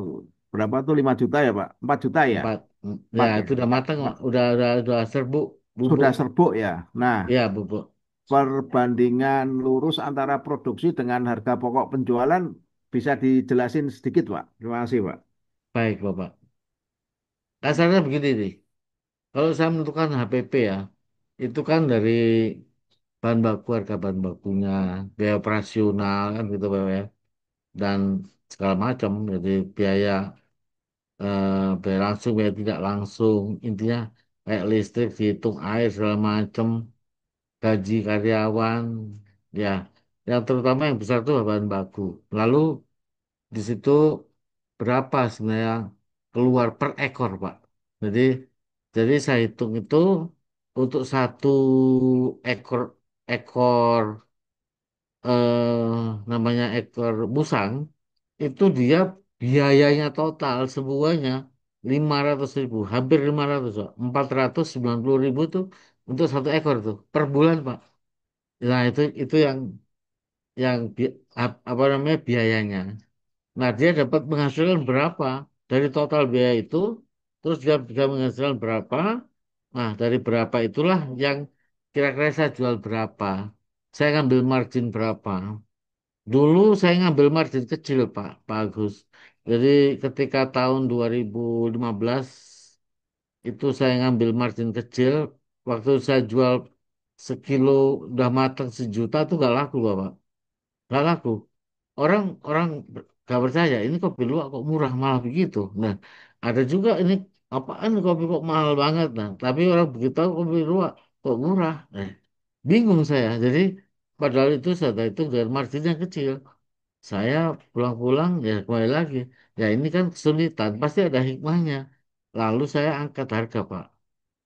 berapa tuh 5 juta ya, Pak? 4 juta ya? 4. Ya, 4 ya? itu udah matang, Pak. Udah serbuk, bubuk. Sudah serbuk ya. Nah, Ya, bubuk. perbandingan lurus antara produksi dengan harga pokok penjualan bisa dijelasin sedikit, Pak. Terima kasih, Pak. Baik, Bapak. Kasarnya begini nih. Kalau saya menentukan HPP ya, itu kan dari bahan baku, harga bahan bakunya, biaya operasional kan gitu, Bapak ya. Dan segala macam, jadi biaya biaya langsung, biaya tidak langsung, intinya kayak listrik dihitung, air segala macam, gaji karyawan, ya, yang terutama yang besar itu bahan baku. Lalu di situ berapa sebenarnya keluar per ekor, Pak. Jadi saya hitung itu untuk 1 ekor ekor namanya ekor musang itu dia biayanya total semuanya 500.000, hampir 500, Pak. 490.000 tuh untuk 1 ekor tuh per bulan, Pak. Nah itu yang yang apa namanya biayanya. Nah, dia dapat menghasilkan berapa dari total biaya itu, terus dia bisa menghasilkan berapa. Nah, dari berapa itulah yang kira-kira saya jual berapa. Saya ngambil margin berapa. Dulu saya ngambil margin kecil, Pak Agus. Jadi ketika tahun 2015 itu saya ngambil margin kecil. Waktu saya jual sekilo udah matang 1 juta tuh gak laku, Bapak. Gak laku. Orang gak percaya ini kopi luwak kok murah malah begitu. Nah, ada juga ini apaan kopi kok mahal banget. Nah, tapi orang begitu tahu kopi luwak kok murah. Bingung saya. Jadi padahal itu saya hitung dengan margin yang kecil. Saya pulang-pulang ya kembali lagi. Ya ini kan kesulitan. Pasti ada hikmahnya. Lalu saya angkat harga, Pak.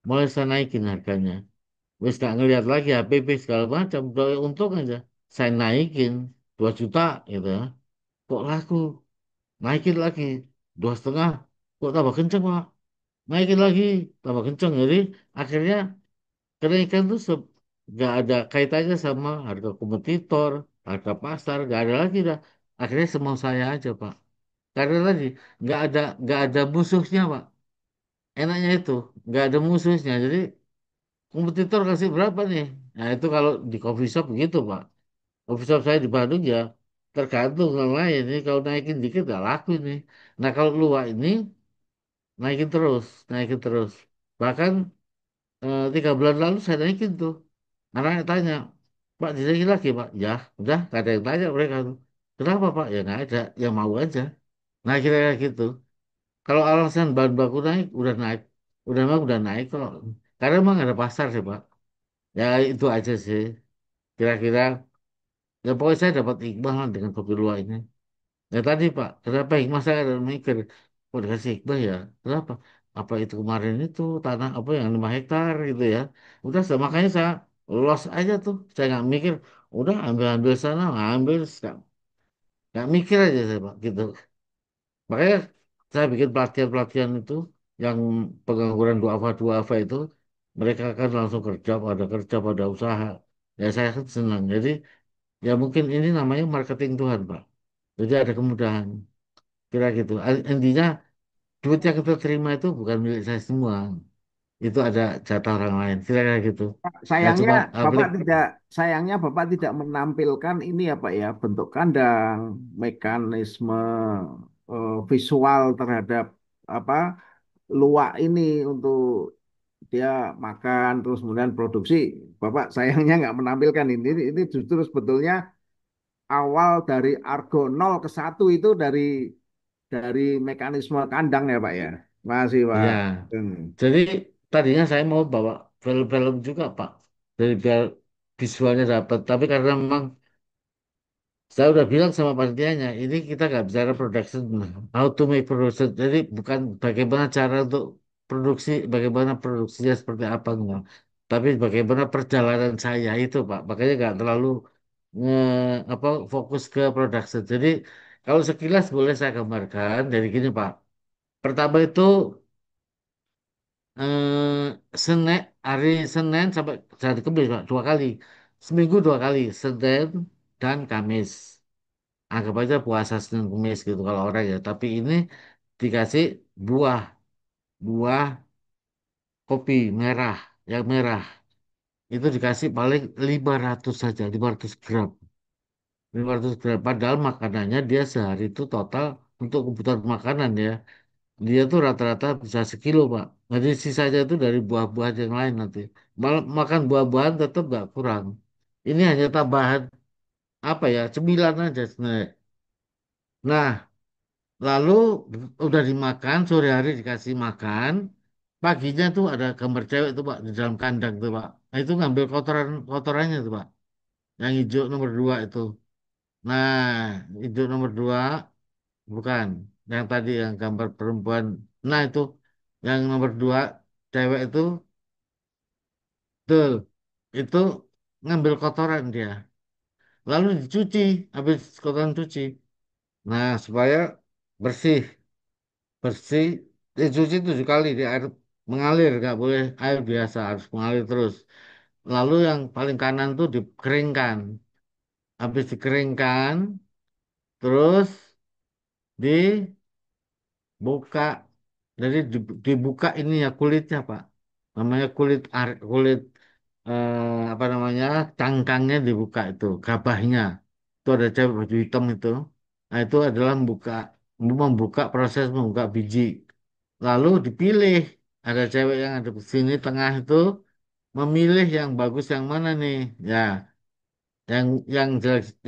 Mulai saya naikin harganya. Wis gak ngeliat lagi HPP segala macam. Udah untung aja. Saya naikin 2 juta gitu ya. Kok laku? Naikin lagi 2,5. Kok tambah kenceng, Pak? Naikin lagi tambah kenceng. Jadi akhirnya kenaikan tuh nggak ada kaitannya sama harga kompetitor, harga pasar, nggak ada lagi dah. Akhirnya semau saya aja, Pak. Karena tadi nggak ada musuhnya, Pak. Enaknya itu nggak ada musuhnya. Jadi kompetitor kasih berapa nih? Nah itu kalau di coffee shop begitu, Pak. Coffee shop saya di Bandung ya tergantung yang lain. Ini kalau naikin dikit nggak laku ini. Nah kalau luar ini naikin terus, naikin terus. Bahkan 3 bulan lalu saya naikin tuh. Anak tanya, Pak dinaikin lagi, Pak. Ya, udah, gak ada yang tanya mereka tuh. Kenapa, Pak? Ya nggak ada, ya mau aja. Nah, kira-kira gitu. Kalau alasan bahan baku naik, udah naik. Udah naik kok. Karena emang ada pasar sih, Pak. Ya, itu aja sih. Kira-kira, ya pokoknya saya dapat iqbal lah dengan kopi luwak ini. Ya tadi, Pak, kenapa hikmah saya ada mikir, kok dikasih hikmah ya? Kenapa? Apa itu kemarin itu tanah apa yang 5 hektar gitu ya? Udah, makanya saya los aja tuh. Saya nggak mikir, udah ambil-ambil sana, ambil, nggak mikir aja saya, Pak, gitu. Makanya saya bikin pelatihan-pelatihan itu yang pengangguran dua apa itu mereka akan langsung kerja pada usaha. Ya saya kan senang. Jadi ya mungkin ini namanya marketing Tuhan, Pak. Jadi ada kemudahan. Kira gitu. Intinya duit yang kita terima itu bukan milik saya semua. Itu ada jatah orang lain. Kira-kira gitu. Ya Sayangnya cuma Bapak tidak, sayangnya Bapak tidak menampilkan ini ya Pak ya, bentuk kandang, mekanisme visual terhadap apa luwak ini untuk dia makan terus kemudian produksi. Bapak sayangnya nggak menampilkan ini. Ini justru sebetulnya awal dari Argo 0 ke 1 itu dari mekanisme kandang ya Pak ya. Masih Pak. ya. Hmm. Jadi tadinya saya mau bawa film-film juga, Pak. Jadi biar visualnya dapat. Tapi karena memang saya udah bilang sama panitianya, ini kita nggak bicara production, how to make production. Jadi bukan bagaimana cara untuk produksi, bagaimana produksinya seperti apa enggak. Tapi bagaimana perjalanan saya itu, Pak. Makanya nggak terlalu nge, apa fokus ke production. Jadi kalau sekilas boleh saya gambarkan. Jadi gini, Pak. Pertama itu Senin, hari Senin sampai hari Kamis, Pak, 2 kali. Seminggu 2 kali, Senin dan Kamis. Anggap aja puasa Senin Kamis gitu kalau orang ya. Tapi ini dikasih buah, buah kopi merah, yang merah. Itu dikasih paling 500 saja, 500 gram. 500 gram. Padahal makanannya dia sehari itu total untuk kebutuhan makanan ya. Dia tuh rata-rata bisa sekilo, Pak. Jadi sisanya itu dari buah-buahan yang lain nanti. Makan buah-buahan tetap nggak kurang. Ini hanya tambahan apa ya, cemilan aja sebenarnya. Nah, lalu udah dimakan, sore hari dikasih makan, paginya tuh ada gambar cewek tuh Pak di dalam kandang tuh Pak. Nah, itu ngambil kotorannya tuh Pak. Yang hijau nomor 2 itu. Nah, hijau nomor 2 bukan. Yang tadi yang gambar perempuan. Nah itu yang nomor 2 cewek itu tuh itu ngambil kotoran dia. Lalu dicuci, habis kotoran cuci. Nah supaya bersih. Bersih, dicuci 7 kali di air mengalir, nggak boleh air biasa, harus mengalir terus. Lalu yang paling kanan tuh dikeringkan. habis dikeringkan, terus dibuka. Jadi dibuka ini ya kulitnya, Pak. Namanya kulit apa namanya? Cangkangnya dibuka itu, gabahnya. Itu ada cewek baju hitam itu. Nah, itu adalah membuka proses membuka biji. Lalu dipilih. Ada cewek yang ada di sini tengah itu memilih yang bagus yang mana nih? Ya, yang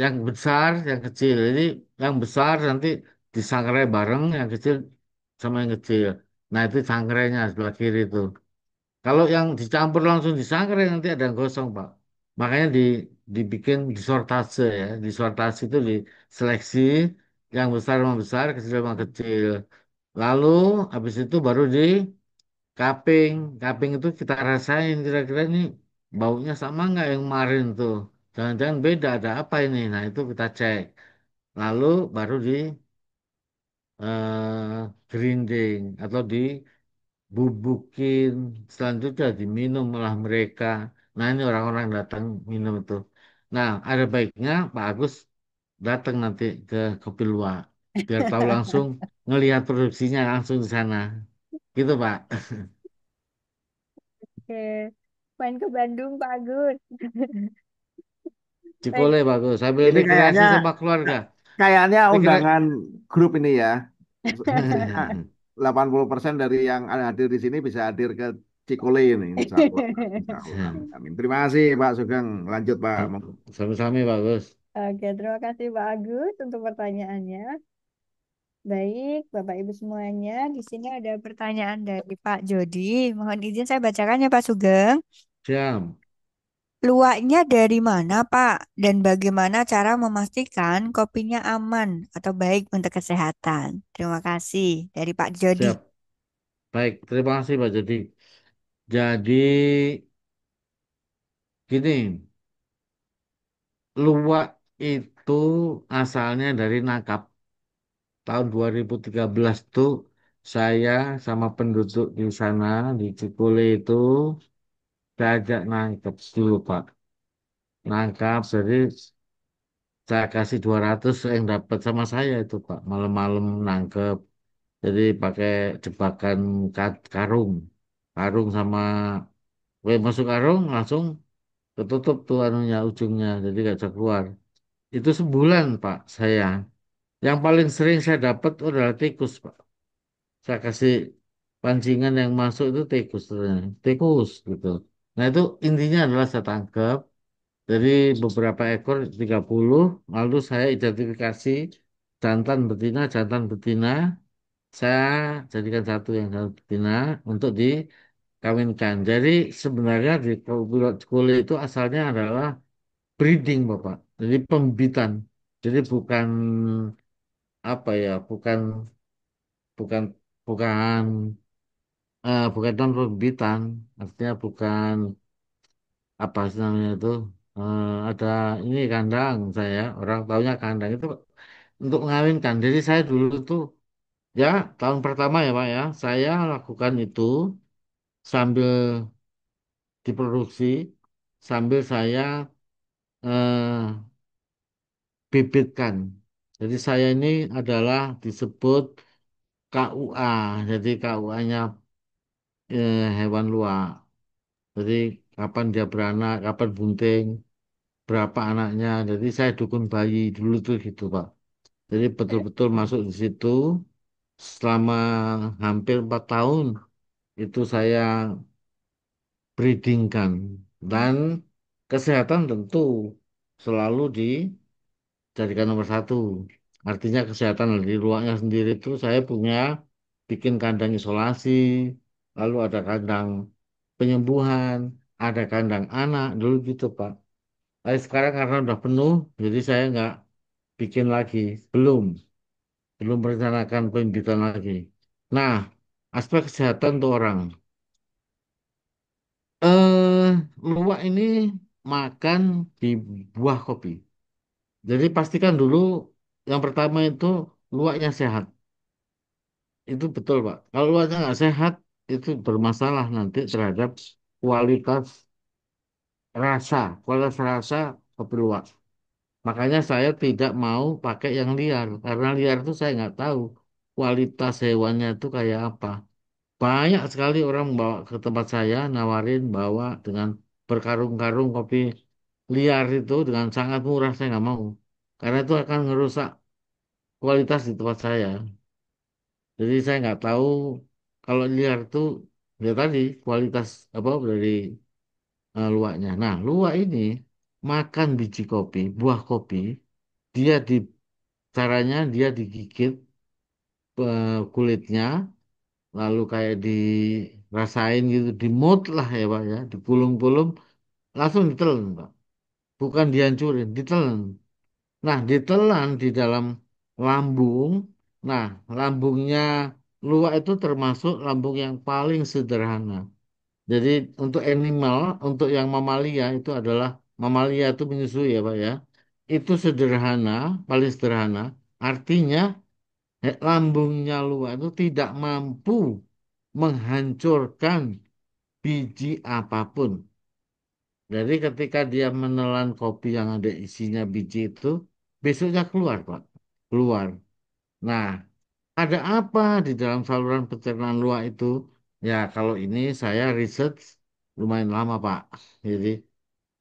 yang besar, yang kecil. Jadi yang besar nanti disangrai bareng, yang kecil sama yang kecil. Nah, itu sangrai sebelah kiri itu. Kalau yang dicampur langsung disangrai nanti ada yang gosong, Pak. Makanya dibikin disortase ya. Disortase itu diseleksi yang besar sama besar, kecil sama kecil. Lalu habis itu baru di Kaping, kaping itu kita rasain kira-kira ini baunya sama nggak yang kemarin tuh. Jangan-jangan beda, ada apa ini? Nah itu kita cek. Lalu baru di grinding atau dibubukin. Selanjutnya diminum oleh mereka. Nah ini orang-orang datang minum itu. Nah ada baiknya Pak Agus datang nanti ke Kopi Luwak biar tahu langsung ngelihat produksinya langsung di sana. Gitu Pak. Oke, main ke Bandung, Pak Agus. Baik. Cikole bagus. Sambil Ini rekreasi kayaknya sama keluarga. kayaknya Rekre undangan grup ini ya. Kayaknya 80% dari yang hadir di sini bisa hadir ke Cikole ini, insya Allah. Insya Allah. Amin. Amin. Terima kasih Pak Sugeng. Lanjut Pak. Sami-sami bagus. Oke, terima kasih Pak Agus untuk pertanyaannya. Baik, Bapak Ibu semuanya, di sini ada pertanyaan dari Pak Jody. Mohon izin saya bacakan ya Pak Sugeng. Siap. Luwaknya dari mana, Pak? Dan bagaimana cara memastikan kopinya aman atau baik untuk kesehatan? Terima kasih dari Pak Jody. Siap. Baik, terima kasih Pak Jadi. Jadi gini, luwak itu asalnya dari Nakap. Tahun 2013 tuh saya sama penduduk di sana di Cikule itu diajak nangkep dulu Pak. Nangkap, jadi saya kasih 200 yang dapat sama saya itu Pak. Malam-malam nangkep. Jadi pakai jebakan karung. Karung sama masuk karung langsung ketutup tuh anunya ujungnya. Jadi gak bisa keluar. Itu sebulan Pak saya. Yang paling sering saya dapat adalah tikus Pak. Saya kasih pancingan yang masuk itu tikus. Sebenarnya. Tikus gitu. Nah itu intinya adalah saya tangkap. Dari beberapa ekor 30, lalu saya identifikasi jantan betina, saya jadikan satu yang satu betina untuk dikawinkan. Jadi sebenarnya di kulit itu asalnya adalah breeding, Bapak. Jadi pembibitan. Jadi bukan apa ya, bukan bukan bukan non pembibitan. Artinya bukan apa sih namanya itu ada ini kandang saya orang taunya kandang itu untuk mengawinkan. Jadi saya dulu tuh ya tahun pertama ya Pak ya saya lakukan itu sambil diproduksi sambil saya eh, bibitkan. Jadi saya ini adalah disebut KUA. Jadi KUA-nya hewan luar. Jadi kapan dia beranak, kapan bunting, berapa anaknya. Jadi saya dukun bayi dulu tuh gitu Pak. Jadi betul-betul masuk di situ selama hampir 4 tahun itu saya breedingkan dan kesehatan tentu selalu dijadikan nomor satu. Artinya kesehatan di ruangnya sendiri itu saya punya bikin kandang isolasi, lalu ada kandang penyembuhan, ada kandang anak dulu gitu Pak. Tapi sekarang karena udah penuh, jadi saya nggak bikin lagi, belum. Belum merencanakan pembibitan lagi. Nah, aspek kesehatan untuk orang. Eh, luwak ini makan di buah kopi. Jadi pastikan dulu yang pertama itu luwaknya sehat. Itu betul, Pak. Kalau luwaknya nggak sehat, itu bermasalah nanti terhadap kualitas kualitas rasa kopi luwak. Makanya saya tidak mau pakai yang liar karena liar itu saya nggak tahu kualitas hewannya itu kayak apa. Banyak sekali orang bawa ke tempat saya nawarin bawa dengan berkarung-karung kopi liar itu dengan sangat murah saya nggak mau karena itu akan merusak kualitas di tempat saya. Jadi saya nggak tahu kalau liar itu ya tadi kualitas apa dari luwaknya. Nah, luwak ini makan biji kopi, buah kopi, dia di caranya dia digigit kulitnya, lalu kayak dirasain gitu, dimut lah ya Pak ya, digulung-gulung, langsung ditelan Pak. Bukan dihancurin, ditelan. Nah, ditelan di dalam lambung. Nah, lambungnya luwak itu termasuk lambung yang paling sederhana. Jadi untuk animal, untuk yang mamalia itu adalah mamalia itu menyusui ya Pak ya. Itu sederhana, paling sederhana. Artinya lambungnya luwak itu tidak mampu menghancurkan biji apapun. Jadi ketika dia menelan kopi yang ada isinya biji itu, besoknya keluar Pak. Keluar. Nah, ada apa di dalam saluran pencernaan luwak itu? Ya, kalau ini saya research lumayan lama, Pak. Jadi,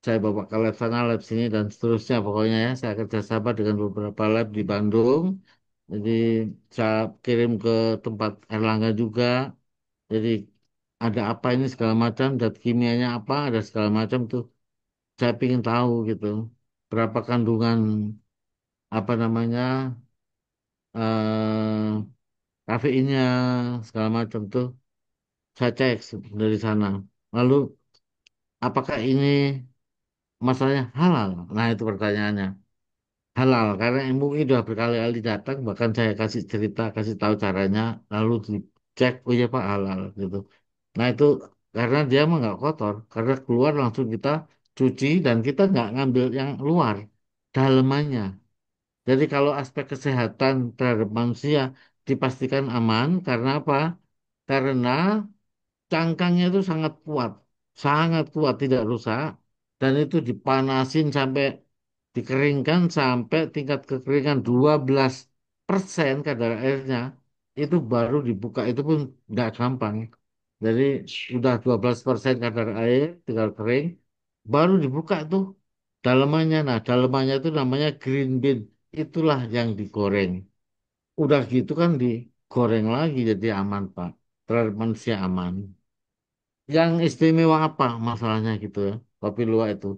saya bawa ke lab sana, lab sini, dan seterusnya. Pokoknya ya, saya kerjasama dengan beberapa lab di Bandung. Jadi, saya kirim ke tempat Erlangga juga. Jadi, ada apa ini segala macam, dat kimianya apa, ada segala macam tuh. Saya ingin tahu gitu. Berapa kandungan, apa namanya, eh kafeinnya, segala macam tuh. Saya cek dari sana. Lalu, apakah ini masalahnya halal? Nah, itu pertanyaannya. Halal, karena MUI sudah berkali-kali datang, bahkan saya kasih cerita, kasih tahu caranya, lalu dicek, oh iya Pak halal gitu. Nah, itu karena dia mah nggak kotor, karena keluar langsung kita cuci dan kita nggak ngambil yang luar, dalemannya. Jadi kalau aspek kesehatan terhadap manusia dipastikan aman, karena apa? Karena cangkangnya itu sangat kuat tidak rusak, dan itu dipanasin sampai dikeringkan sampai tingkat kekeringan 12% kadar airnya itu baru dibuka itu pun nggak gampang. Jadi udah 12% kadar air tinggal kering baru dibuka tuh dalemannya. Nah, dalemannya itu namanya green bean. Itulah yang digoreng. Udah gitu kan digoreng lagi jadi aman, Pak. Terhadap manusia aman. Yang istimewa apa masalahnya gitu ya, kopi luwak itu.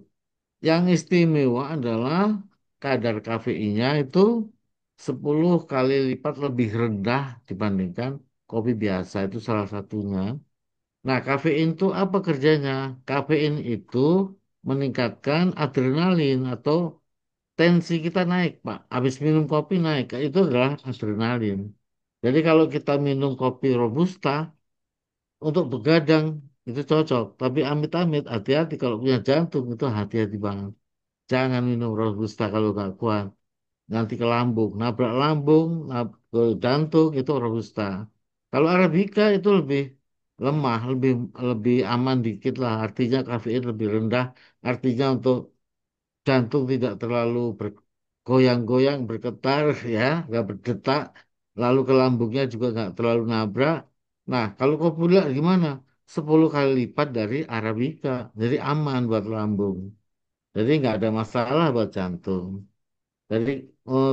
Yang istimewa adalah kadar kafeinnya itu 10 kali lipat lebih rendah dibandingkan kopi biasa itu salah satunya. Nah, kafein itu apa kerjanya? Kafein itu meningkatkan adrenalin atau tensi kita naik, Pak. Habis minum kopi naik, itu adalah adrenalin. Jadi kalau kita minum kopi robusta, untuk begadang itu cocok, tapi amit-amit hati-hati kalau punya jantung itu hati-hati banget. Jangan minum robusta kalau nggak kuat. Nanti ke lambung, nabrak lambung, ke jantung itu robusta. Kalau Arabica itu lebih lemah, lebih lebih aman dikit lah. Artinya kafein lebih rendah. Artinya untuk jantung tidak terlalu bergoyang-goyang, bergetar ya, nggak berdetak. Lalu ke lambungnya juga nggak terlalu nabrak. Nah, kalau kopi gula gimana? 10 kali lipat dari Arabica. Jadi aman buat lambung. Jadi nggak ada masalah buat jantung. Jadi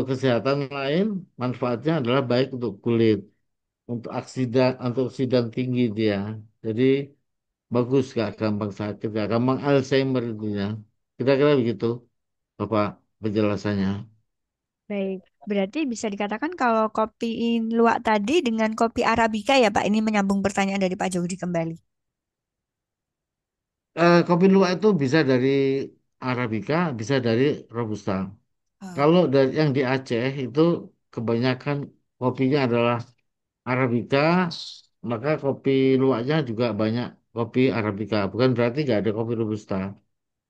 kesehatan lain manfaatnya adalah baik untuk kulit, untuk antioksidan tinggi dia. Jadi bagus gak gampang sakit, gak gampang Alzheimer itu ya. Kira-kira begitu, Bapak penjelasannya. Baik, berarti bisa dikatakan kalau kopi luwak tadi dengan kopi Arabica ya Pak, ini menyambung pertanyaan dari Pak Jody kembali. Kopi luwak itu bisa dari Arabica, bisa dari Robusta. Oh, Kalau dari yang di Aceh itu kebanyakan kopinya adalah Arabica, maka kopi luwaknya juga banyak kopi Arabica. Bukan berarti nggak ada kopi Robusta.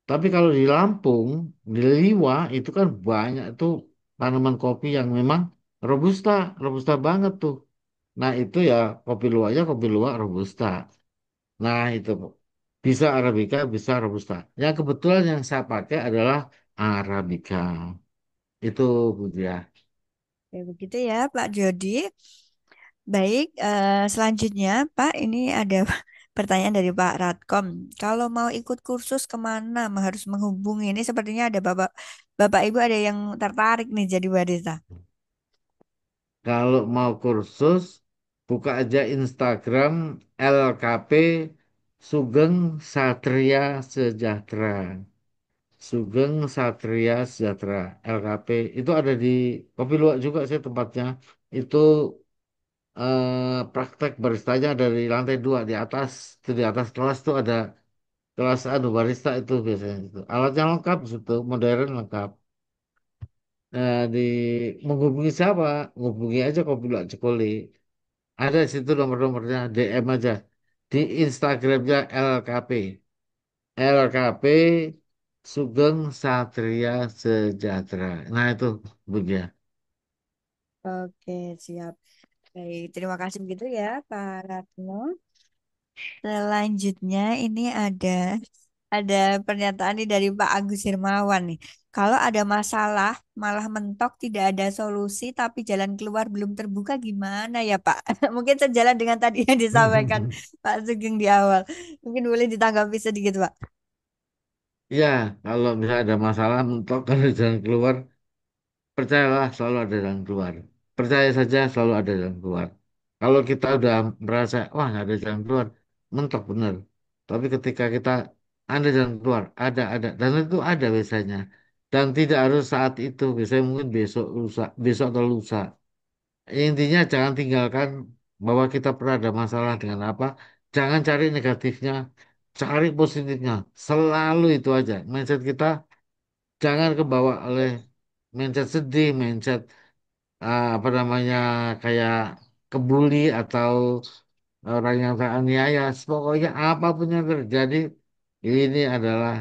Tapi kalau di Lampung, di Liwa itu kan banyak tuh tanaman kopi yang memang Robusta, Robusta banget tuh. Nah itu ya kopi luwak Robusta. Nah itu bisa Arabica, bisa Robusta. Yang kebetulan yang saya pakai adalah Arabica. Itu Bu Dia. Ya, begitu ya, Pak Jody. Baik, selanjutnya Pak, ini ada pertanyaan dari Pak Ratkom. Kalau mau ikut kursus kemana harus menghubungi? Ini sepertinya ada Bapak Ibu ada yang tertarik nih jadi barista. Kalau mau kursus, buka aja Instagram LKP Sugeng Satria Sejahtera. Sugeng Satria Sejahtera LKP itu ada di Kopi Luwak juga sih tempatnya. Itu praktek baristanya dari lantai 2 di atas. Itu di atas kelas tuh ada kelas anu barista itu biasanya itu. Alatnya lengkap situ, modern lengkap. Nah, menghubungi siapa? Menghubungi aja Kopi Luwak Cikole. Ada di situ nomor-nomornya, DM aja di Instagramnya LKP. LKP Sugeng Satria Sejahtera. Nah itu begitu. Oke, siap. Baik, terima kasih begitu ya, Pak Ratno. Selanjutnya ini ada pernyataan nih dari Pak Agus Hermawan nih. Kalau ada masalah malah mentok tidak ada solusi tapi jalan keluar belum terbuka gimana ya Pak? Mungkin sejalan dengan tadi yang disampaikan Pak Sugeng di awal. Mungkin boleh ditanggapi sedikit Pak. Ya, kalau misalnya ada masalah mentok kalau jalan keluar, percayalah selalu ada jalan keluar. Percaya saja selalu ada jalan keluar. Kalau kita udah merasa, wah nggak ada jalan keluar, mentok bener. Tapi ketika kita ada jalan keluar, ada. Dan itu ada biasanya. Dan tidak harus saat itu, biasanya mungkin besok, lusa, besok atau lusa. Intinya jangan tinggalkan bahwa kita pernah ada masalah dengan apa. Jangan cari negatifnya, cari positifnya. Selalu itu aja. Mindset kita jangan kebawa oleh mindset sedih, mindset apa namanya kayak kebuli atau orang yang teraniaya. Pokoknya apapun yang terjadi, ini adalah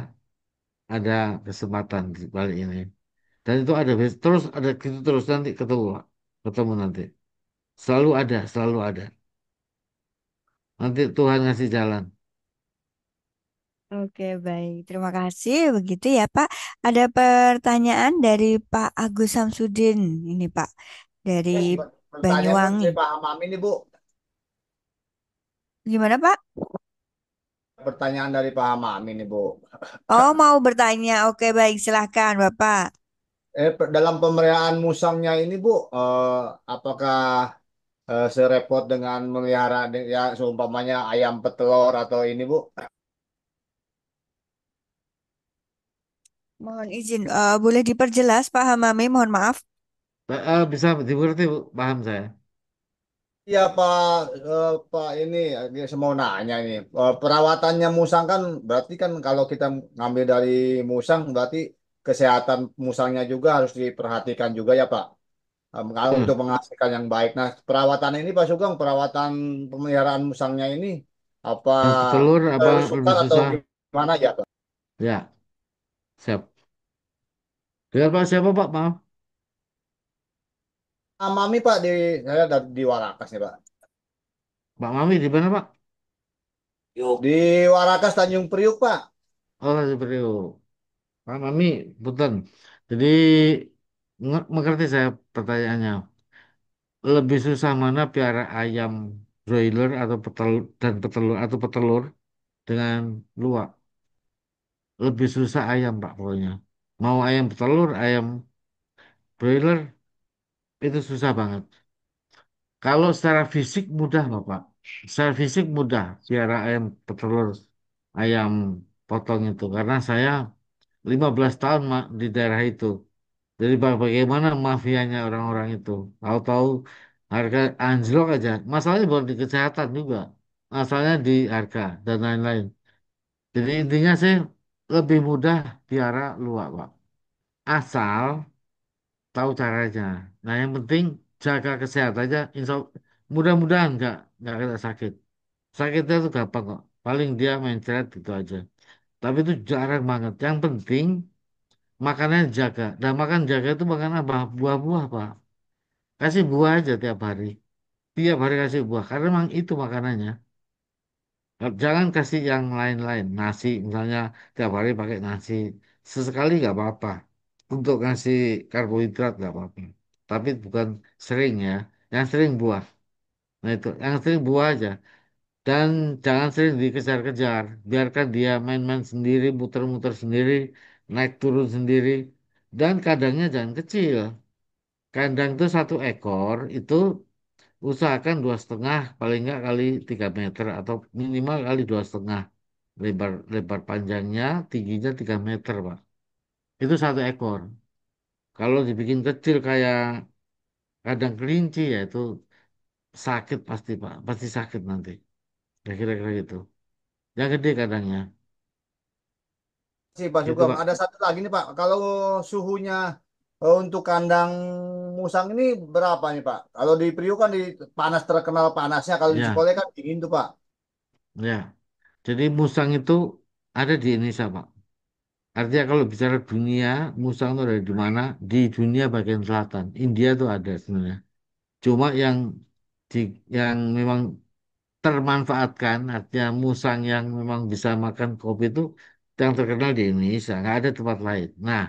ada kesempatan di balik ini. Dan itu ada terus ada gitu terus nanti ketemu nanti. Selalu ada. Nanti Tuhan ngasih jalan. Oke, baik. Terima kasih. Begitu ya, Pak. Ada pertanyaan dari Pak Agus Samsudin. Ini, Pak. Dari Pertanyaan Banyuwangi. dari Pak Hamam ini, Bu. Gimana, Pak? Pertanyaan dari Pak Hamam ini, Bu. Oh, mau bertanya. Oke, baik. Silahkan, Bapak. Dalam pemeliharaan musangnya ini, Bu, apakah serepot dengan melihara ya seumpamanya ayam petelur atau ini, Bu? Mohon izin, boleh diperjelas, Pak Hamami? Mohon maaf. Bisa dimengerti, Bu? Paham saya. Iya, Pak ini saya mau nanya ini. Perawatannya musang kan berarti kan kalau kita ngambil dari musang berarti kesehatan musangnya juga harus diperhatikan juga ya, Pak. Kalau Ya, untuk menghasilkan yang baik. Nah, perawatan ini Pak Sugeng, perawatan pemeliharaan musangnya ini apa yang petelur apa lebih sukar atau susah? gimana ya, Pak? Ya, siap. Dengan Pak siapa, Pak? Maaf. Mami Pak saya di Warakas nih Pak. Pak Mami di mana, Pak? Di Warakas Tanjung Priuk Pak. Oh, seperti itu. Pak Mami, punten. Jadi, mengerti saya pertanyaannya. Lebih susah mana piara ayam broiler atau petelur dengan luak? Lebih susah ayam, Pak, pokoknya. Mau ayam petelur, ayam broiler, itu susah banget. Kalau secara fisik mudah, Bapak. Secara fisik mudah, piara ayam petelur, ayam potong itu. Karena saya 15 tahun di daerah itu. Jadi bagaimana mafianya orang-orang itu. Tahu-tahu harga anjlok aja. Masalahnya bukan di kesehatan juga. Masalahnya di harga dan lain-lain. Jadi intinya sih lebih mudah piara luwak, Pak. Asal tahu caranya. Nah, yang penting jaga kesehatan aja. Mudah-mudahan nggak kena sakit. Sakitnya tuh gampang kok. Paling dia mencret gitu aja. Tapi itu jarang banget. Yang penting makannya jaga. Dan makan jaga itu makan apa? Buah-buah, Pak. Kasih buah aja tiap hari. Tiap hari kasih buah. Karena memang itu makanannya. Jangan kasih yang lain-lain. Nasi misalnya tiap hari pakai nasi. Sesekali nggak apa-apa. untuk ngasih karbohidrat nggak apa-apa. Tapi bukan sering ya. Yang sering buah. Nah itu, yang sering buah aja. Dan jangan sering dikejar-kejar. Biarkan dia main-main sendiri, muter-muter sendiri, naik turun sendiri. Dan kandangnya jangan kecil. Kandang itu 1 ekor itu usahakan 2,5 paling nggak kali 3 meter atau minimal kali 2,5 lebar lebar panjangnya tingginya 3 meter Pak. Itu 1 ekor. Kalau dibikin kecil kayak kandang kelinci ya itu sakit pasti Pak, pasti sakit nanti. Ya kira-kira gitu. Yang gede kandangnya. Sih Pak Gitu Sugeng. Pak. Ada satu lagi nih Pak. Kalau suhunya untuk kandang musang ini berapa nih Pak? Kalau di Priuk kan di panas terkenal panasnya. Kalau di Ya, Cikole kan dingin tuh Pak. ya. Jadi musang itu ada di Indonesia Pak. Artinya kalau bicara dunia, musang itu ada di mana? Di dunia bagian selatan. India tuh ada sebenarnya. Cuma di, yang memang termanfaatkan, artinya musang yang memang bisa makan kopi itu yang terkenal di Indonesia, nggak ada tempat lain. Nah,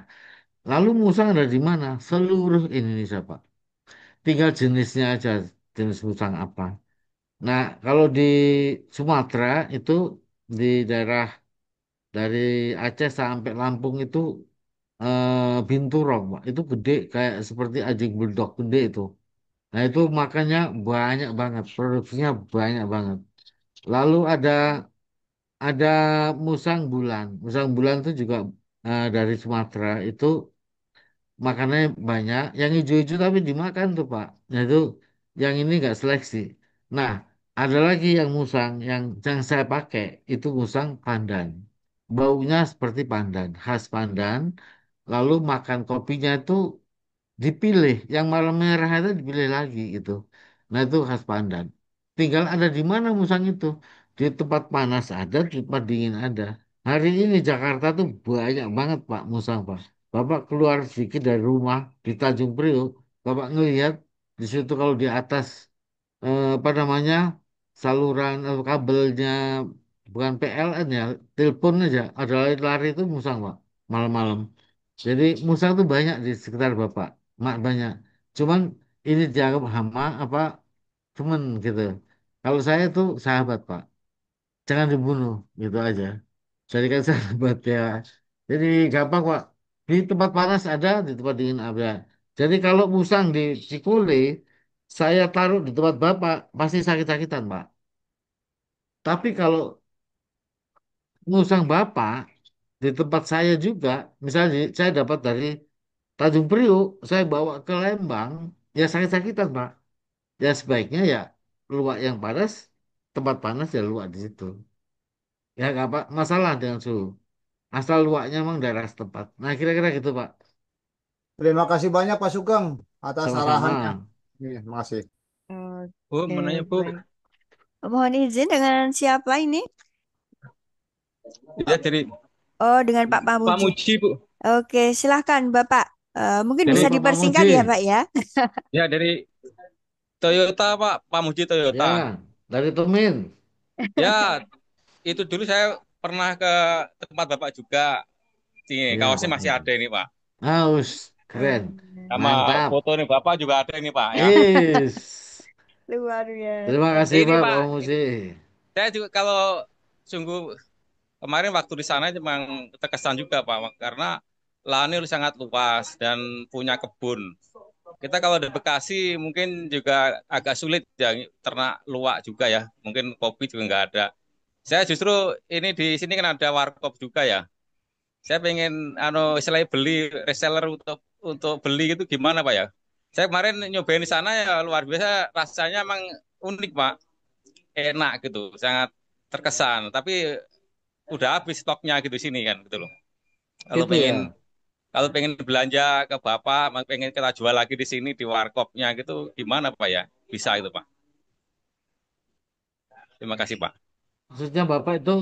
lalu musang ada di mana? Seluruh Indonesia, Pak. Tinggal jenisnya aja, jenis musang apa. Nah, kalau di Sumatera itu di daerah dari Aceh sampai Lampung itu binturong, Pak. Itu gede kayak seperti anjing bulldog gede itu. Nah, itu makanya banyak banget, produksinya banyak banget. Lalu ada musang bulan. Musang bulan itu juga dari Sumatera. Itu makanannya banyak. Yang hijau-hijau tapi dimakan tuh Pak. Nah itu yang ini nggak seleksi. Nah ada lagi yang musang yang saya pakai itu musang pandan. Baunya seperti pandan, khas pandan. Lalu makan kopinya itu dipilih yang malam merah itu dipilih lagi gitu. Nah itu khas Pandan. Tinggal ada di mana musang itu? Di tempat panas ada, di tempat dingin ada. Hari ini Jakarta tuh banyak banget Pak musang Pak. Bapak keluar sedikit dari rumah di Tanjung Priok, Bapak ngelihat di situ kalau di atas apa namanya saluran kabelnya bukan PLN ya, telepon aja ada lari-lari itu musang Pak malam-malam. Jadi musang tuh banyak di sekitar Bapak, mak banyak. Cuman ini dianggap hama apa cuman gitu. Kalau saya tuh sahabat Pak, jangan dibunuh gitu aja. Jadikan sahabat ya. Jadi gampang Pak. Di tempat panas ada, di tempat dingin ada. Jadi kalau musang di Cikule, saya taruh di tempat Bapak pasti sakit-sakitan Pak. Tapi kalau musang Bapak di tempat saya juga, misalnya saya dapat dari Tanjung Priuk, saya bawa ke Lembang, ya sakit-sakitan, Pak. Ya sebaiknya ya luak yang panas, tempat panas ya luak di situ. Ya nggak apa masalah dengan suhu. Asal luaknya memang daerah setempat. Nah kira-kira gitu, Pak. Terima kasih banyak Pak Sugeng atas Sama-sama. arahannya. Terima kasih. Bu, Oke, mau nanya Bu. baik. Mohon izin dengan siapa ini? Ya dari Oh, dengan Pak Pak Pamuji. Muji Bu. Oke, silahkan Bapak. Mungkin Dari bisa Dari Bapak dipersingkat Muji. ya, Pak ya. dari Toyota Pak, Pak Muji Toyota. Ya, dari Tumin. Ya, itu dulu saya pernah ke tempat Bapak juga. Ini kaosnya Ya. masih ada ini Pak. Haus, keren. Sama Mantap. foto nih Bapak juga ada ini Pak ya. Is. Luar Terima biasa. kasih Ini Pak, Pak, Pak Muji. saya juga kalau sungguh kemarin waktu di sana memang terkesan juga Pak, karena lahannya sangat luas dan punya kebun. Kita kalau di Bekasi mungkin juga agak sulit ya ternak luwak juga ya. Mungkin kopi juga nggak ada. Saya justru ini di sini kan ada warkop juga ya. Saya pengen istilahnya beli reseller untuk beli itu gimana Pak ya? Saya kemarin nyobain di sana ya luar biasa rasanya emang unik Pak. Enak gitu, sangat terkesan. Tapi udah habis stoknya gitu sini kan gitu loh. Kalau Gitu pengen ya. kalau pengen belanja ke Bapak, pengen kita jual lagi di sini di warkopnya gitu, gimana Pak ya? Bisa itu Pak. Terima kasih Pak. Maksudnya Bapak itu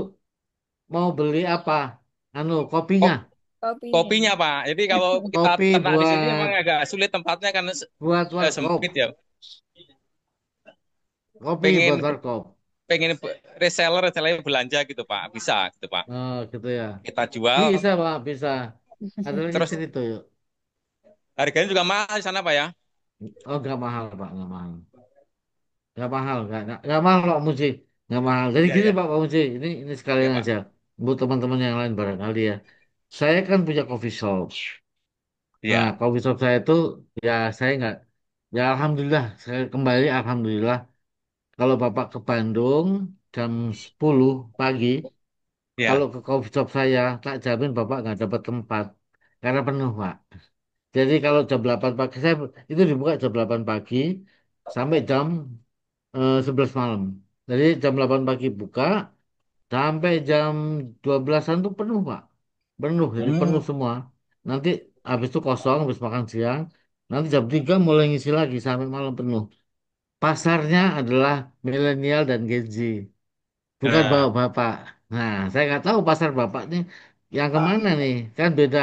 mau beli apa? Kopinya. Kop- Kopinya. Kopinya Pak. Jadi kalau kita Kopi ternak di sini memang buat agak sulit tempatnya kan buat warkop. sempit ya. Kopi buat Pengen warkop. pengen reseller reseller belanja gitu Pak. Bisa gitu Pak. Oh, gitu ya. Kita jual Bisa, Pak, bisa. Ada lagi terus cerita yuk. Harganya juga mahal di sana Pak ya? Oh, nggak mahal, Pak, nggak mahal. Nggak mahal, nggak mahal Pak Muji. Nggak mahal. Jadi Iya gini ya. Pak Muji, ini Iya sekalian Pak. aja. Buat teman-teman yang lain barangkali ya. Saya kan punya coffee shop. Nah, Iya. coffee shop saya itu ya saya nggak, ya Alhamdulillah, saya kembali Alhamdulillah. Kalau Bapak ke Bandung jam 10 pagi, kalau Iya. ke coffee shop saya, tak jamin Bapak nggak dapat tempat. Karena penuh Pak. Jadi kalau jam 8 pagi, saya itu dibuka jam 8 pagi sampai jam 11 malam. Jadi jam 8 pagi buka sampai jam 12-an tuh penuh, Pak. Penuh, jadi Hmm. penuh semua. Nanti habis itu kosong, habis makan siang. Nanti jam 3 mulai ngisi lagi sampai malam penuh. Pasarnya adalah milenial dan Gen Z, bukan Nah, bapak-bapak. Nah, saya nggak tahu pasar bapak nih yang kemana nih, kan beda.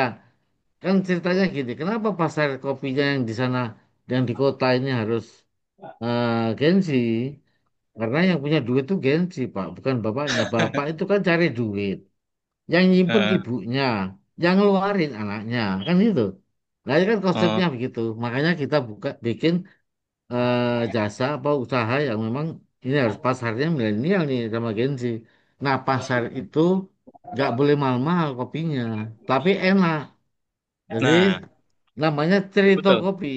Kan ceritanya gini, kenapa pasar kopinya yang di sana, yang di kota ini harus Gen Z? Karena yang punya duit itu gengsi, Pak, bukan bapaknya. Bapak itu kan cari duit. Yang nyimpen eh, ibunya, yang ngeluarin anaknya, kan gitu. Nah, ini kan oh, konsepnya begitu. Makanya kita buka bikin jasa apa usaha yang memang ini harus pasarnya milenial nih sama gengsi. Nah, pasar itu nggak boleh mahal-mahal kopinya, tapi enak. Jadi nah, namanya Cerito betul. Kopi.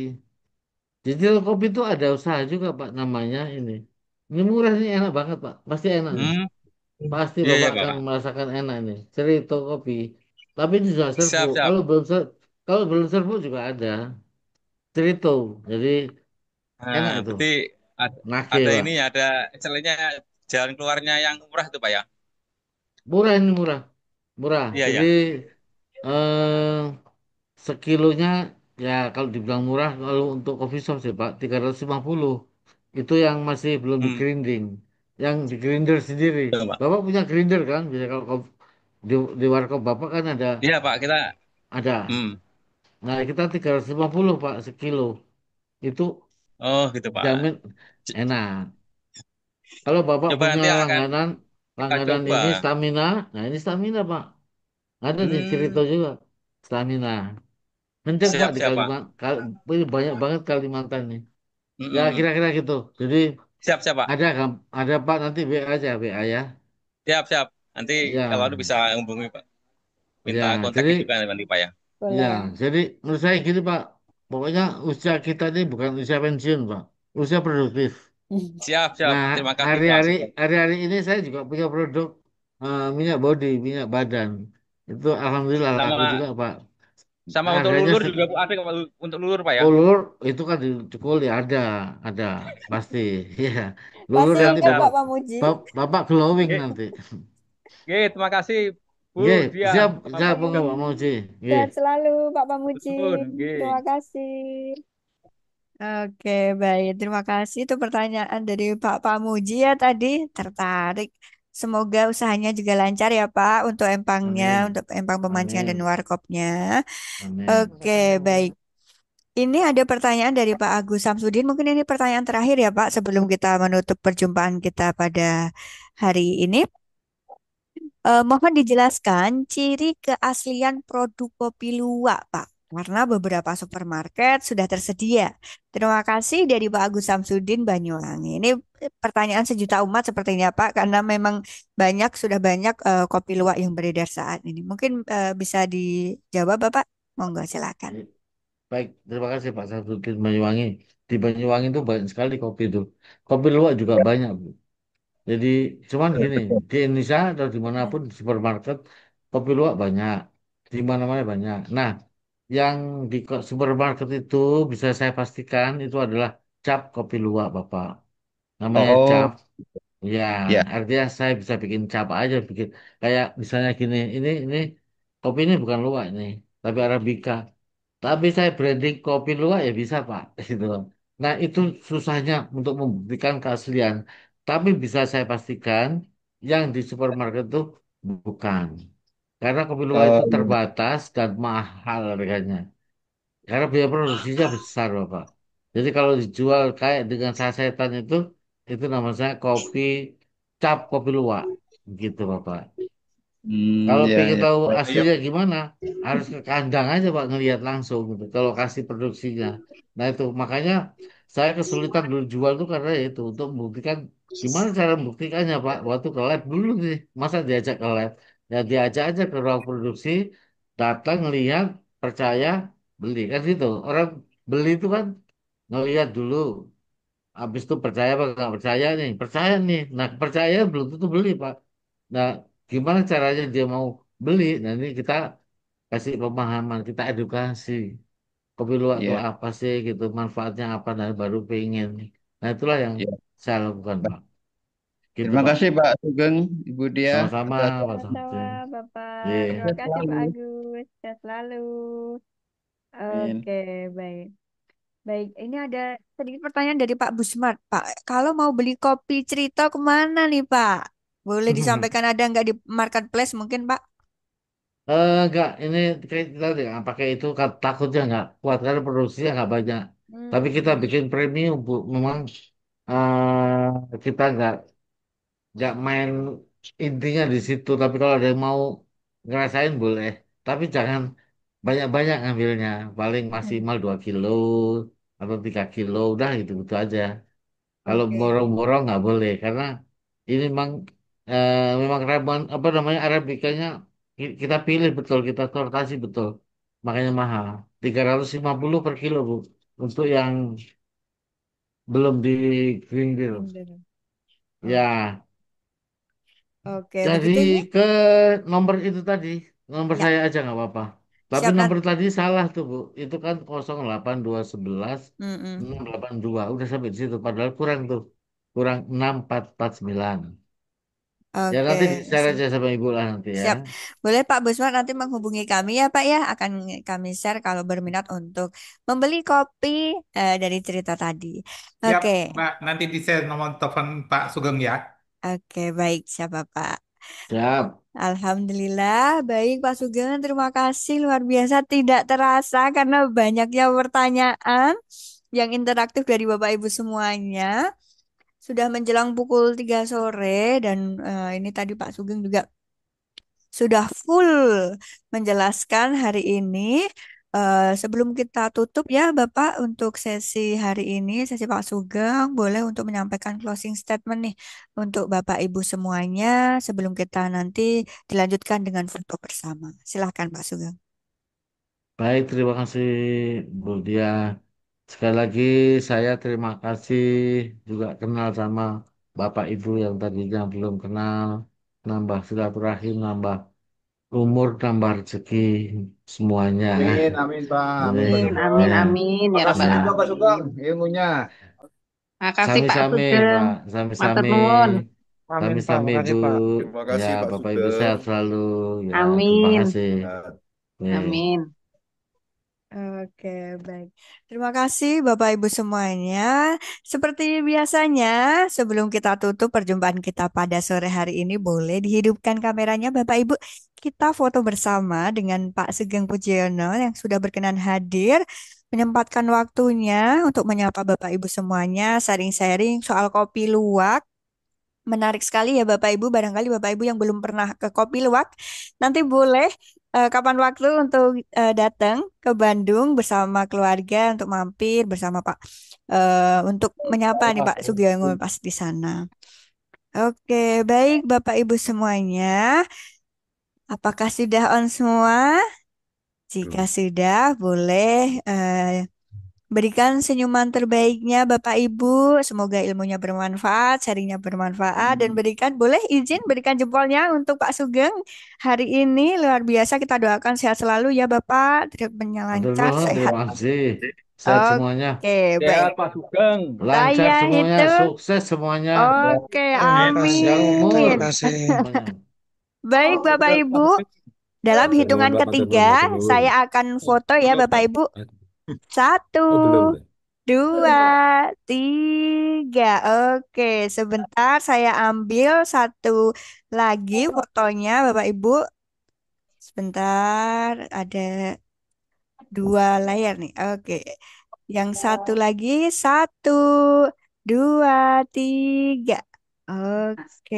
Di Cerito Kopi itu ada usaha juga, Pak, namanya ini. Ini murah nih, enak banget, Pak. Pasti enak nih. Hmm, Pasti iya Bapak iya akan Pak. merasakan enak nih. Cerito kopi. Tapi ini sudah servo. Siap siap. Kalau belum servo juga ada. Cerito. Jadi Nah, enak itu. berarti ad- Nake, ada Pak. ini ada istilahnya jalan keluarnya yang murah tuh Pak ya? Murah ini murah. Murah. Iya Jadi iya. eh sekilonya ya kalau dibilang murah kalau untuk coffee shop sih Pak 350. Itu yang masih belum di Hmm, grinding. Yang di grinder sendiri. betul, Pak. Bapak punya grinder kan? Bisa kalau di warkop Bapak kan Iya Pak, kita ada. hmm. Nah, kita 350 Pak sekilo. Itu Oh, gitu Pak. jamin C- enak. Kalau Bapak Coba punya nanti akan langganan, kita langganan coba. ini stamina. Nah, ini stamina Pak. Ada di cerita Hmm, juga stamina. Kenceng Pak siap di siap Pak. Kalimantan. Ini banyak banget Kalimantan nih. Hmm, Ya hmm, hmm. kira-kira gitu. Jadi Siap siap Pak. ada kan? Ada Pak nanti WA aja WA ya. Siap siap. Nanti kalau Ya, ada bisa hubungi Pak. Minta ya. kontaknya juga Jadi nanti Pak ya. ya. Boleh. Jadi menurut saya gini Pak. Pokoknya usia kita ini bukan usia pensiun Pak. Usia produktif. Siap siap. Nah, Terima kasih Pak. hari-hari Super. hari-hari ini saya juga punya produk minyak body, minyak badan. Itu alhamdulillah laku juga, Sama Pak. sama untuk Harganya lulur juga ada Pak, untuk lulur Pak ya. ulur itu kan di Kuli ada pasti. Ya. Lulur Masih Siap nanti ingat siap. Pak Pamuji? Bapak glowing Oke, nanti. oke, terima kasih Bu Nggih, Dia. siap Pak siap Budi. enggak Pak Moji. Nggih. Sehat selalu Pak Pamuji. Betul, Terima oke. kasih. Oke, baik. Terima kasih. Itu pertanyaan dari Pak Pamuji ya tadi. Tertarik. Semoga usahanya juga lancar ya Pak untuk empangnya, Amin. untuk empang pemancingan dan Amin. warkopnya. Amin. Oke, baik. Ini ada pertanyaan dari Pak Agus Samsudin. Mungkin ini pertanyaan terakhir ya Pak sebelum kita menutup perjumpaan kita pada hari ini. Mohon dijelaskan ciri keaslian produk kopi luwak, Pak. Karena beberapa supermarket sudah tersedia. Terima kasih dari Pak Agus Samsudin Banyuwangi. Ini pertanyaan sejuta umat sepertinya Pak, karena memang sudah banyak kopi luwak yang beredar saat ini. Mungkin bisa dijawab Bapak. Monggo silakan. Baik, terima kasih Pak Sarfudin Banyuwangi. Di Banyuwangi itu banyak sekali kopi itu. Kopi luwak juga banyak, Bu. Jadi, cuman gini, di Indonesia atau dimanapun di supermarket, kopi luwak banyak. Di mana-mana banyak. Nah, yang di supermarket itu bisa saya pastikan itu adalah cap kopi luwak, Bapak. Namanya cap. Oh, Ya, ya. artinya saya bisa bikin cap aja, bikin kayak misalnya gini, ini kopi ini bukan luwak ini, tapi Arabica. Tapi saya branding kopi luwak ya bisa Pak, gitu. Nah itu susahnya untuk membuktikan keaslian. Tapi bisa saya pastikan yang di supermarket itu bukan. Karena kopi luwak itu Oh, terbatas dan mahal harganya. Karena biaya produksinya besar Bapak. Jadi kalau dijual kayak dengan sasetan itu namanya kopi cap kopi luwak. Gitu Bapak. Hmm, Kalau ya, pengen ya. tahu Iya, aslinya gimana, harus ke kandang aja Pak ngelihat langsung gitu. Ke lokasi produksinya. Nah itu makanya saya kesulitan dulu jual tuh karena ya itu untuk membuktikan gimana cara membuktikannya Pak. Waktu ke lab dulu nih, masa diajak ke lab? Ya diajak aja ke ruang produksi, datang lihat, percaya, beli kan gitu. Orang beli itu kan ngelihat dulu, habis itu percaya apa nggak percaya nih? Percaya nih. Nah percaya belum tentu beli Pak. Nah gimana caranya dia mau beli? Nah ini kita kasih pemahaman, kita edukasi. Kopi luwak itu Ya, apa sih gitu, manfaatnya apa dan baru pengen. Nah itulah yang ya. saya lakukan Pak. Gitu Terima Pak. kasih Pak Sugeng, Ibu Dia Sama-sama atas Pak Sama-sama, Samsul. Bapak. Terima Iya. kasih, Pak selalu. Agus. Sehat selalu. Amin. Oke, baik. Baik, ini ada sedikit pertanyaan dari Pak Busmart. Pak, kalau mau beli kopi cerita kemana nih, Pak? Boleh disampaikan ada nggak di marketplace mungkin, Pak? Enggak, ini kayak kita nggak pakai itu takutnya nggak kuat karena produksinya nggak banyak. Tapi kita Hmm, bikin premium Bu. Memang kita nggak main intinya di situ. Tapi kalau ada yang mau ngerasain boleh. Tapi jangan banyak-banyak ngambilnya. Paling hmm. maksimal 2 kilo atau 3 kilo. Udah gitu-gitu aja. Kalau Oke. borong-borong nggak boleh. Karena ini memang ramuan apa namanya Arabikanya kita pilih betul. Kita sortasi betul. Makanya mahal. 350 per kilo Bu. Untuk yang belum di green deal. Bener. Oh, Ya. oke, Jadi begitu ya? ke nomor itu tadi, nomor Ya, saya aja nggak apa-apa. Tapi siap nomor nanti. tadi salah tuh Bu. Itu kan 08211 Hmm. 682. Udah sampai di situ. Padahal kurang tuh. Kurang 6449. Ya Oke, nanti di-share siap. aja sama Ibu lah nanti ya. Siap. Boleh Pak Busman nanti menghubungi kami ya Pak ya. Akan kami share kalau berminat untuk membeli kopi dari cerita tadi. Siap, Oke, Mbak. Nanti di-share nomor telepon Pak Sugeng ya. oke baik siapa Pak. Siap. Alhamdulillah, baik Pak Sugeng, terima kasih luar biasa tidak terasa karena banyaknya pertanyaan yang interaktif dari Bapak Ibu semuanya. Sudah menjelang pukul 3 sore dan ini tadi Pak Sugeng juga sudah full menjelaskan hari ini. Sebelum kita tutup ya Bapak untuk sesi hari ini, sesi Pak Sugeng, boleh untuk menyampaikan closing statement nih untuk Bapak Ibu semuanya sebelum kita nanti dilanjutkan dengan foto bersama. Silahkan Pak Sugeng. Baik, terima kasih Bu Dia. Sekali lagi saya terima kasih juga kenal sama Bapak Ibu yang tadinya belum kenal. Nambah silaturahim, nambah umur, nambah rezeki semuanya. Amin, amin Pak, amin Pak Amin, amin, Sugeng. Ya, amin, ya Makasih Rabbal juga ya. Pak Sugeng Alamin. ilmunya. Makasih Pak Sami-sami, Sugeng. Pak. Matur Sami-sami. nuwun. Amin, Pak. Sami-sami, Bu. Makasih, Pak. terima Ya, kasih Pak Bapak Ibu Sugeng. sehat selalu. Ya, terima Amin, kasih. Ya. Nih. amin. Oke, baik. Terima kasih Bapak Ibu semuanya. Seperti biasanya, sebelum kita tutup perjumpaan kita pada sore hari ini, boleh dihidupkan kameranya Bapak Ibu. Kita foto bersama dengan Pak Sugeng Pujiono yang sudah berkenan hadir, menyempatkan waktunya untuk menyapa Bapak Ibu semuanya, sharing-sharing soal kopi luwak. Menarik sekali ya Bapak Ibu, barangkali Bapak Ibu yang belum pernah ke Kopi Luwak, nanti boleh kapan waktu untuk datang ke Bandung bersama keluarga untuk mampir bersama Pak untuk menyapa nih Pak Sugeng pas di sana. Oke, baik Bapak Ibu semuanya, apakah sudah on semua? Jika sudah, boleh berikan senyuman terbaiknya Bapak Ibu. Semoga ilmunya bermanfaat, sharingnya bermanfaat, dan berikan, boleh izin berikan jempolnya untuk Pak Sugeng. Hari ini luar biasa, kita doakan sehat selalu ya Bapak, treatmentnya Betul lancar, banget, sehat. terima kasih. Sehat semuanya. Oke, baik. Sehat Pak Sugeng. Lancar Saya semuanya, itu, sukses semuanya. oke, Terima Amin. kasih. Panjang Terima umur amin. kasih. semuanya. Baik Bapak Sukses Pak Ibu, Sugeng. dalam Matur nuwun, hitungan Pak. Matur nuwun, ketiga, matur nuwun. saya akan foto ya Belum Bapak Pak. Ibu. Satu, Oh, belum. dua, tiga. Oke, sebentar saya ambil satu lagi fotonya, Bapak Ibu. Sebentar, ada dua layar nih. Oke, yang satu lagi, satu, dua, tiga. Oke.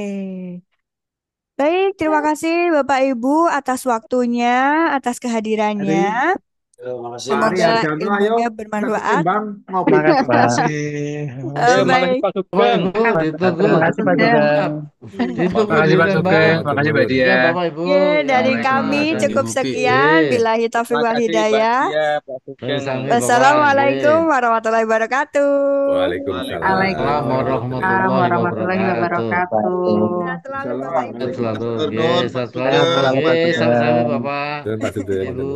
Baik, terima kasih Bapak Ibu atas waktunya, atas kehadirannya. Ari, Pak Ari Semoga Harjano, ayo ilmunya kita bermanfaat. ketimbang ngopi. Makasih, Pak. Makasih Baik. Pak Bapak Sugeng. Ibu ditunggu. Terima kasih, Pak Ya. Sugeng. Ditunggu di Makasih, Pak Sugeng. Lembang. Makasih, Mbak Ya, Dia. Bapak Ibu Oke, yang dari ada kami di cukup UPI. sekian. Billahi taufiq Terima wal kasih Pak hidayah. Dia, Pak Sugeng. Sami Bapak. Wassalamualaikum warahmatullahi wabarakatuh. Waalaikumsalam. Waalaikumsalam warahmatullahi Warahmatullahi wabarakatuh. wabarakatuh. Sehat selalu Bapak Ibu. Sehat selalu, Nur, Pak sehat Sugeng. selalu, Salam, Pak sama-sama Sugeng. Bapak, Dan Pak Sugeng. Ibu.